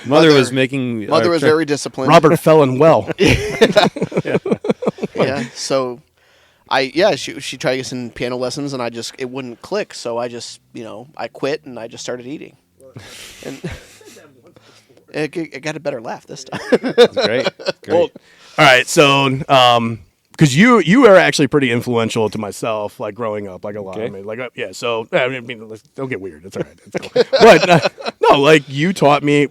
Mother was making. Mother was very disciplined. Robert fell in well. Yeah. So, she tried to get us in piano lessons, and it wouldn't click. So I just, I quit and I just started eating, and it got a better laugh this time. That's great. Well, all right, so because you are actually pretty influential to myself, like growing up, like a lot. Okay. I mean, like yeah. So I mean, don't get weird. It's all right. It's cool. But no, like you taught me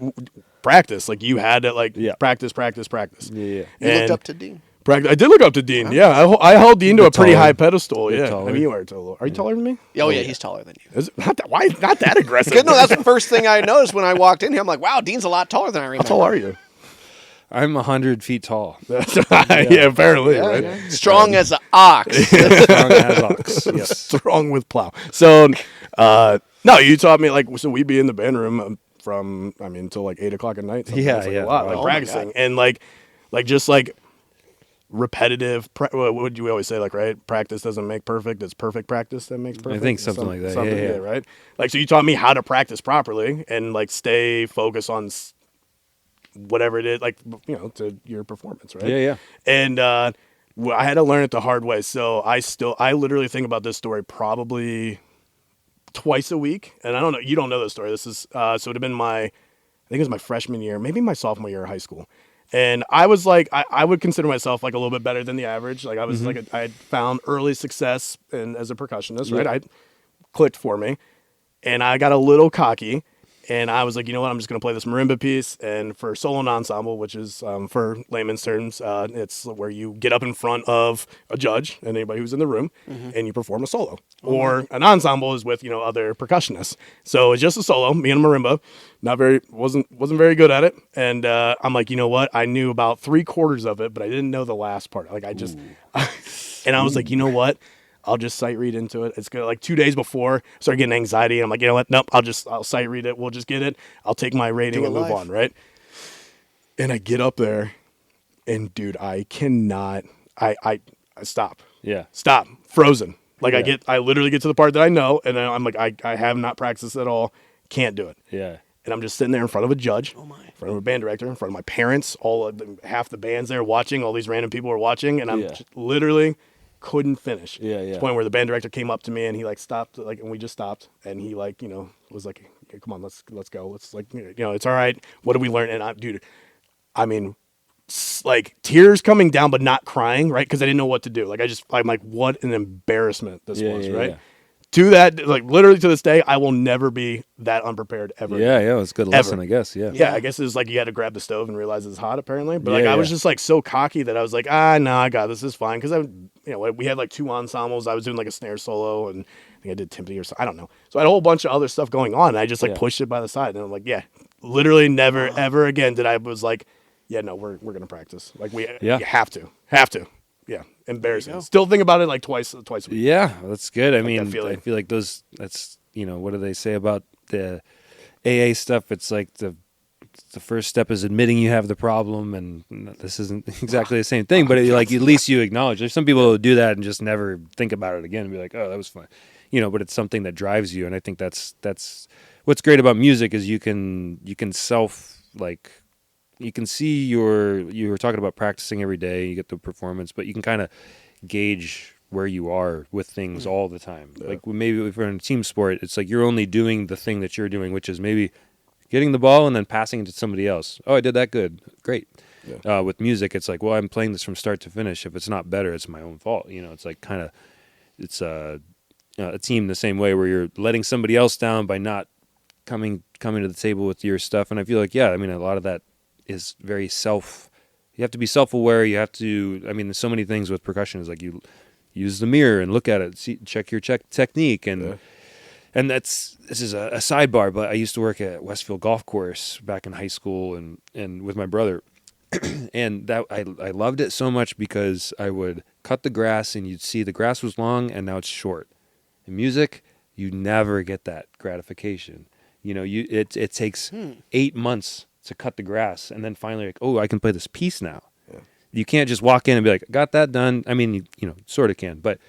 practice. Like you had to practice. Yeah. You looked up to Dean. I did look up to Dean. Yeah, I held Dean to a pretty taller. high pedestal. Yeah, taller. I mean, you are taller. Are you taller than me? Oh yeah, he's taller than you. Is it why not that aggressive? No, that's the first thing I noticed when I walked in here. I'm like, wow, Dean's a lot taller than I remember. How tall are you? I'm 100 feet tall. Yeah, apparently, right? Yeah. Strong as an ox. Strong as ox. Yes. Strong with plow. So, no, you taught me so we'd be in the band room from until like 8 o'clock at night. Sometimes, Yeah, like, yeah. a lot, like Oh my practicing God. and like just like repetitive. What would you always say? Like, right? Practice doesn't make perfect. It's perfect practice that makes perfect. think something like that. Something, Yeah. right? Like, so you taught me how to practice properly and like stay focused on whatever it is, like to your performance, right? Yeah. And I had to learn it the hard way. So I literally think about this story probably twice a week. And I don't know, you don't know this story. This is, so it'd have been I think it was my freshman year, maybe my sophomore year of high school. And I was like, I would consider myself like a little bit better than the average. Like I was I had found early success as a percussionist, right? I clicked for me, and I got a little cocky. And I was like, you know what? I'm just going to play this marimba piece. And for solo and ensemble, which is for layman's terms, it's where you get up in front of a judge and anybody who's in the room, and you perform a solo. Or an ensemble is with other percussionists. So it's just a solo, me and a marimba. Wasn't very good at it. And I'm like, you know what? I knew about 3/4 of it, but I didn't know the last part. Like I just, and I was like, you know what? I'll just sight read into it. It's good. Like 2 days before, I started getting anxiety. And I'm like, you know what? Nope. I'll sight read it. We'll just get it. I'll take my rating and move on. Right. And I get up there, and dude, I cannot. I stop. Yeah. Stop. Frozen. Like I literally get to the part that I know, and I'm like, I have not practiced at all. Can't do it. Yeah. And I'm just sitting there in front of a judge, in front of a band director, in front of my parents, half the band's there watching, all these random people are watching, and I'm just literally couldn't finish. Yeah. To the point where the band director came up to me and he stopped, and we just stopped, and he was like, hey, come on, let's go. Let's it's all right. What did we learn? And I mean, like tears coming down, but not crying, right? Because I didn't know what to do. I'm like, what an embarrassment this was, right? Yeah. To that, like literally to this day, I will never be that unprepared ever. Yeah, it was a good lesson, I guess. Yeah. Yeah, I guess it was like you had to grab the stove and realize it's hot, apparently. But Yeah, I was just like so cocky that I was like, no, I got this. Is fine. Because we had like 2 ensembles. I was doing like a snare solo, and I think I did timpani or something. I don't know. So I had a whole bunch of other stuff going on, and I just pushed it by the side. And I'm like, yeah, literally never ever again did I was like, yeah, no, we're gonna practice. Like you have to. Yeah, embarrassing. Still think about it like twice a week. Yeah, that's good. I mean, feeling. I feel like that's what do they say about the AA stuff? It's like the first step is admitting you have the problem, and this isn't exactly the same thing, but at least you acknowledge. There's some people who do that and just never think about it again and be like, oh, that was fun. But it's something that drives you, and I think that's what's great about music is you can self like. You can see you were talking about practicing every day, you get the performance, but you can kind of gauge where you are with things all the time. Yeah. Like maybe if we're in a team sport, it's like you're only doing the thing that you're doing, which is maybe getting the ball and then passing it to somebody else. Oh, I did that good. Great. Yeah. With music, it's like, well, I'm playing this from start to finish. If it's not better, it's my own fault. It's like kind of, it's a team the same way where you're letting somebody else down by not coming to the table with your stuff. And I feel like, yeah, I mean, a lot of that is very you have to be self-aware. You have to, I mean, there's so many things with percussion is like you use the mirror and look at it, check your technique. And this is a sidebar, but I used to work at Westfield Golf Course back in high school and with my brother. And that I loved it so much because I would cut the grass and you'd see the grass was long and now it's short. In music, you never get that gratification. It takes 8 months to cut the grass, and then finally, like, oh, I can play this piece now. Yeah. You can't just walk in and be like, got that done. I mean, you sort of can, but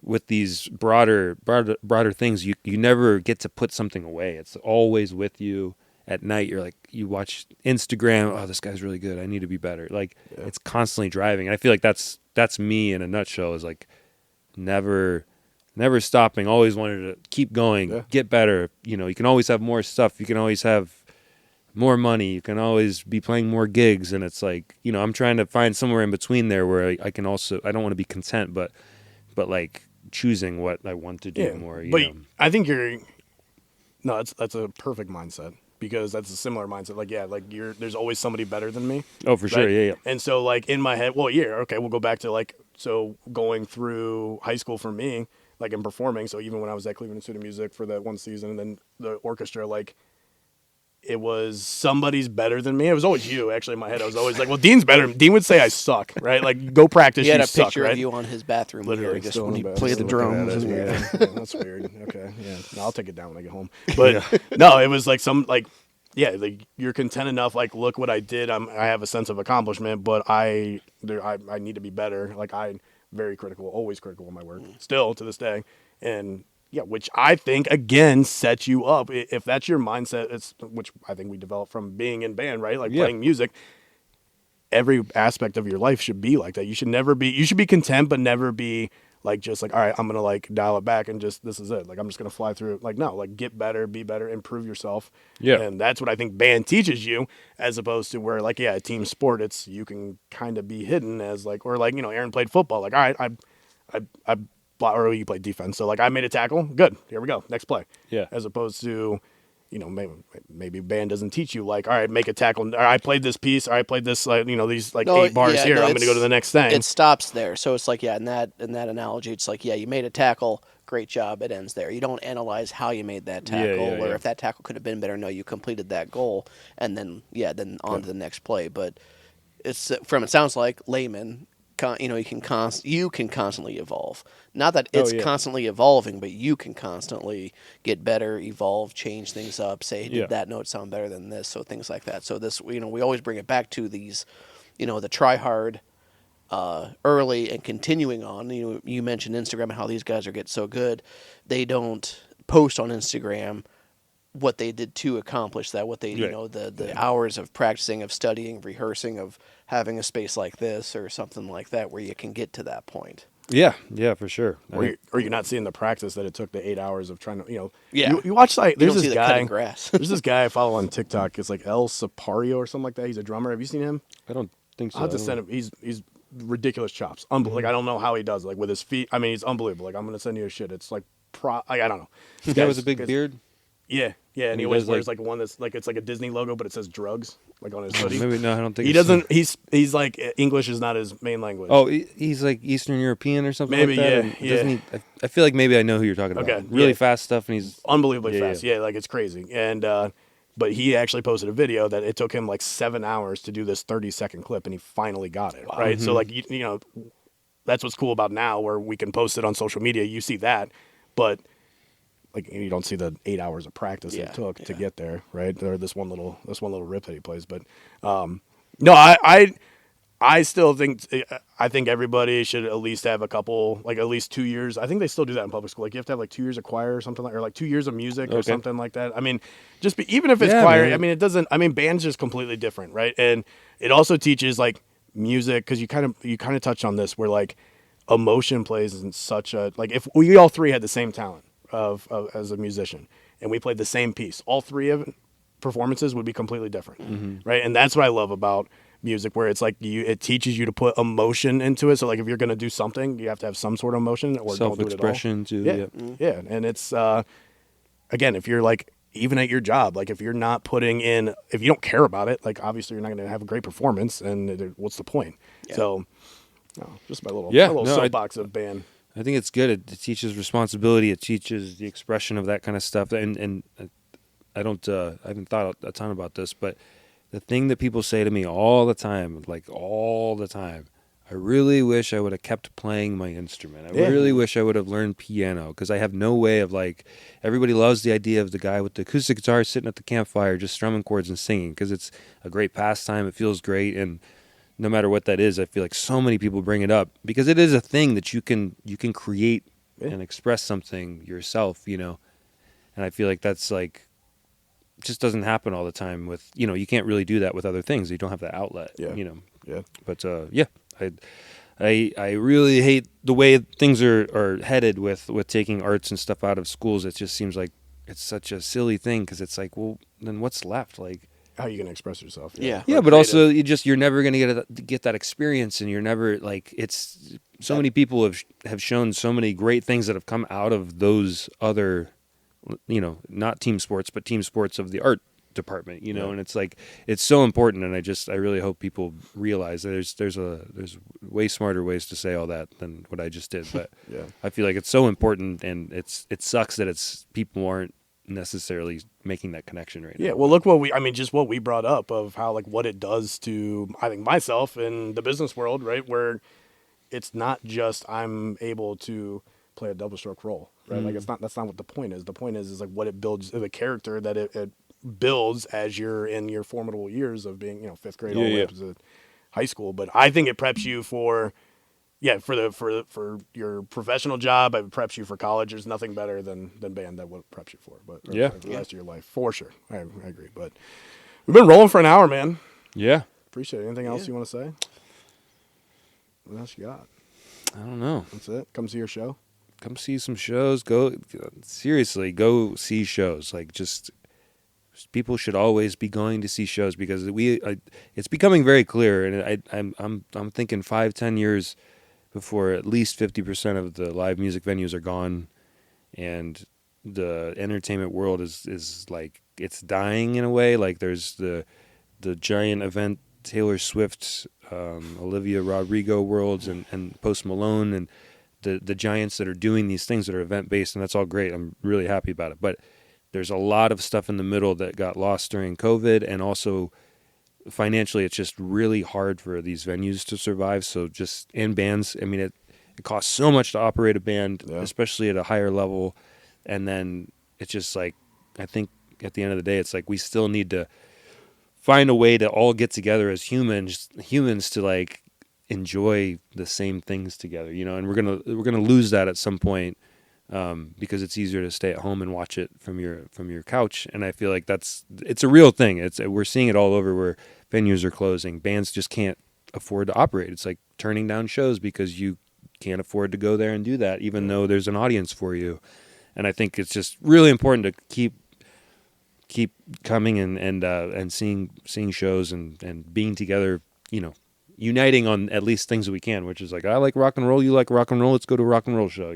with these broader things, you never get to put something away. It's always with you. At night, you're like, you watch Instagram. Oh, this guy's really good. I need to be better. Like, it's constantly driving. And I feel like that's me in a nutshell. Is like, never stopping. Always wanted to keep going, get better. You can always have more stuff. You can always have more money. You can always be playing more gigs. And it's like, I'm trying to find somewhere in between there where I can also, I don't want to be content, but like choosing what I want to do more. But I think that's a perfect mindset, because that's a similar mindset. Like, there's always somebody better than me. Oh, for sure. Yeah. And so like in my head, okay, we'll go back to like, so going through high school for me, like in performing. So even when I was at Cleveland Institute of Music for that one season and then the orchestra, like, it was somebody's better than me. It was always you, actually, in my head. I was always like, well, Dean's better. Dean would say I suck, right? Like, go practice, he had you a suck, picture right? of you on his bathroom literally just when he played the drums. Yeah, that's weird. Okay, yeah. No, I'll take it down when I get home. But no, it was like like you're content enough, like, look what I did. I have a sense of accomplishment, but I need to be better. Like, I'm very critical, always critical of my work, still to this day. And yeah, which I think, again, sets you up. If that's your mindset, which I think we developed from being in band, right? Like playing music, every aspect of your life should be like that. You should be content, but never be like, just like, all right, I'm going to like dial it back and just, this is it. Like, I'm just going to fly through it. Like, no, like, get better, be better, improve yourself. Yeah. And that's what I think band teaches you, as opposed to where, like, a team sport, you can kind of be hidden as like, or like, Aaron played football. Like, all right, I or you play defense. So like, I made a tackle. Good. Here we go. Next play. Yeah. As opposed to, maybe band doesn't teach you like, all right, make a tackle. Or I played this piece. Or I played this, these 8 bars here. I'm going to go to the next thing. It stops there. So it's like, in that analogy, it's like, you made a tackle. Great job. It ends there. You don't analyze how you made that tackle or if that tackle could have been better. No, you completed that goal. And then, on to the next play. But it's it sounds like layman, you can constantly evolve. Not that it's constantly evolving, but you can constantly get better, evolve, change things up. Say, did that note sound better than this? So things like that. So this, we always bring it back to these, the try hard, early and continuing on. You mentioned Instagram and how these guys are getting so good. They don't post on Instagram what they did to accomplish that, what they, the hours of practicing, of studying, rehearsing, of having a space like this or something like that where you can get to that point. Yeah, for sure. Or you're not seeing the practice that it took the 8 hours of trying to, you watch, like, there's this guy, there's this guy I follow on TikTok. It's like El Sapario or something like that. He's a drummer. Have you seen him? I don't think so. I'll have to send him. He's ridiculous chops. Like, I don't know how he does it. Like, with his feet. I mean, he's unbelievable. Like, I'm going to send you a shit. It's like, I don't know. This guy with a big beard? Yeah, and he always wears like one that's like, it's like a Disney logo, but it says drugs like on his hoodie. Maybe no, I don't think he doesn't. He's like, English is not his main language. Oh, he's like Eastern European or something. Maybe, like that. yeah. I feel like maybe I know who you're talking about. Okay, really fast stuff, and he's unbelievably fast. Yeah, like, it's crazy. And but he actually posted a video that it took him like 7 hours to do this 30-second clip, and he finally got it. Wow. Right. Mm-hmm. So like, that's what's cool about now, where we can post it on social media. You see that, but like, you don't see the 8 hours of practice it took to get there, right? Or this one little rip that he plays. But no, I still think everybody should at least have a couple, like at least 2 years. I think they still do that in public school. Like you have to have like 2 years of choir or something like, or like 2 years of music or something like that. I mean, even if it's choir, man. I mean, it doesn't. I mean, band's just completely different, right? And it also teaches like music because you kind of touched on this where like emotion plays in such a like if we all three had the same talent of as a musician and we played the same piece, all three of performances would be completely different, right? And that's what I love about music, where it's like it teaches you to put emotion into it. So like if you're going to do something, you have to have some sort of emotion or don't do it at all. Self-expression too. Yeah. And it's again, if you're like even at your job, like if you're not putting in, if you don't care about it, like obviously you're not going to have a great performance, and what's the point? So just my little soapbox of band. I think it's good. It teaches responsibility. It teaches the expression of that kind of stuff. And I haven't thought a ton about this, but the thing that people say to me all the time, I really wish I would have kept playing my instrument. I really wish I would have learned piano, because I have no way of like, everybody loves the idea of the guy with the acoustic guitar sitting at the campfire just strumming chords and singing, because it's a great pastime. It feels great. And no matter what that is, I feel like so many people bring it up because it is a thing that you can create and express something yourself, And I feel like that's like, just doesn't happen all the time with, you can't really do that with other things. You don't have that outlet, Yeah. But I really hate the way things are headed with taking arts and stuff out of schools. It just seems like it's such a silly thing, because it's like, well, then what's left? Like, how are you going to express yourself? Yeah. Yeah, but also you're never going to get that experience, and you're never like, it's so many people have shown so many great things that have come out of those other, not team sports, but team sports of the art department, and it's like, it's so important. And I really hope people realize that there's way smarter ways to say all that than what I just did. But I feel like it's so important, and it sucks that people aren't necessarily making that connection right now. Yeah, well, look what we brought up of how like what it does to, I think, myself in the business world, right? Where it's not just I'm able to play a double stroke roll, right? Like that's not what the point is. The point is like what it builds, the character that it builds as you're in your formidable years of being, fifth grade all the way up to high school. But I think it preps you for your professional job. It preps you for college. There's nothing better than band that would preps you for, but for the rest of your life, for sure. I agree. But we've been rolling for an hour, man. Yeah. Appreciate it. Anything else you want to say? What else you got? I don't know. That's it. Come see your show. Come see some shows. Go see shows. Like, just people should always be going to see shows, because it's becoming very clear, and I'm thinking 5-10 years before at least 50% of the live music venues are gone, and the entertainment world is like, it's dying in a way. Like, there's the giant event Taylor Swift, Olivia Rodrigo worlds, and Post Malone, and the giants that are doing these things that are event based, and that's all great. I'm really happy about it. But there's a lot of stuff in the middle that got lost during COVID, and also financially, it's just really hard for these venues to survive. So just in bands, I mean, it costs so much to operate a band, especially at a higher level. And then it's just like, I think at the end of the day, it's like we still need to find a way to all get together as humans to like enjoy the same things together, and we're gonna lose that at some point, because it's easier to stay at home and watch it from your couch. And I feel like it's a real thing. We're seeing it all over, where venues are closing. Bands just can't afford to operate. It's like turning down shows because you can't afford to go there and do that, even though there's an audience for you. And I think it's just really important to keep coming and seeing shows and being together, uniting on at least things that we can, which is like, I like rock and roll, you like rock and roll, let's go to a rock and roll show,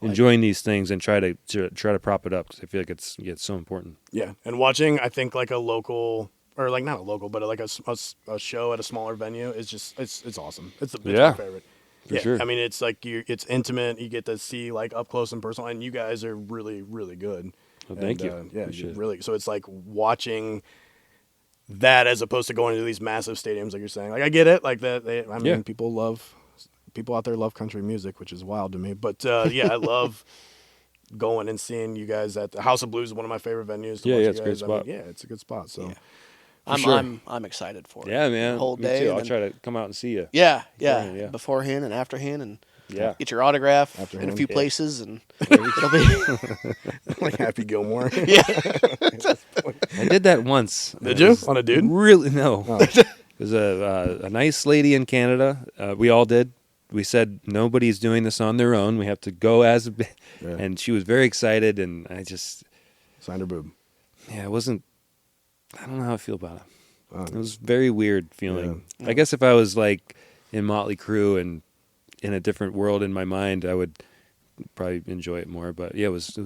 enjoying these things and try to prop it up, because I feel like it's so important. Yeah, and watching, I think, like a local, or like not a local, but like a show at a smaller venue is just it's awesome. It's my favorite. For sure. I mean, it's like it's intimate. You get to see like up close and personal, and you guys are really, really good. Well, thank you. Yeah, really. So it's like watching that as opposed to going to these massive stadiums, like you're saying. Like, I get it. Like that. People out there love country music, which is wild to me. But I love going and seeing you guys at the House of Blues. Is one of my favorite venues. To watch it's a great spot. I mean, it's a good spot. So I'm excited for it. Yeah, man. The whole Me day. too. and I'll then- try to come out and see you. Yeah, Beforehand, yeah. yeah. Beforehand and afterhand, and Yeah. get your autograph in a Afterhand, few yeah. places, and it'll be. Like Happy Gilmore. Yeah. I did that once. Did It you? was On a dude? Really? No. It was a nice lady in Canada. We all did. We said nobody's doing this on their own. We have to go as a Yeah. and she was very excited, and I just Signed her boob. it wasn't. I don't know how I feel about it. Wow. It was a very weird feeling. I guess if I was like in Motley Crue and in a different world in my mind, I would probably enjoy it more. But yeah, it was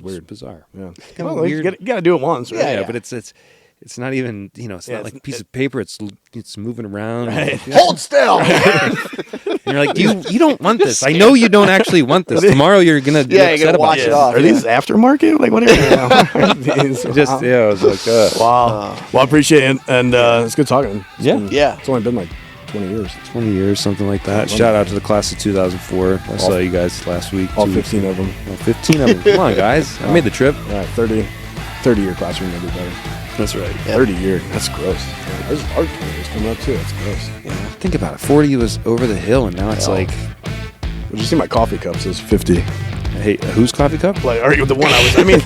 weird. bizarre. Yeah. Kinda Well, you weird. gotta do it once, right? Yeah, but it's not even, it's Yeah, not like a piece of paper. It's moving around. Hold still. And you're like, you don't want this. I know you don't actually want this. Tomorrow you're gonna be Yeah, you're upset gonna about wash it. it off. Are these aftermarket? Like, what are these? Just I was like, Wow. Well, I appreciate it, and it's good talking. It's Yeah. been- Yeah. It's only been like 20 years. 20 years, something like that. Shout out to the class of 2004. I saw you guys last week. All 2 weeks 15 of them. ago. 15 of them. Come on, guys. I made the trip. All right, 30-year classroom will be better. That's right. 30-year. That's gross. There's art careers coming up, too. That's gross. Think about it. 40 was over the hill, and now it's like, Did you see my coffee cup says 50? hey, whose coffee cup? Like, are you the one I was? I mean,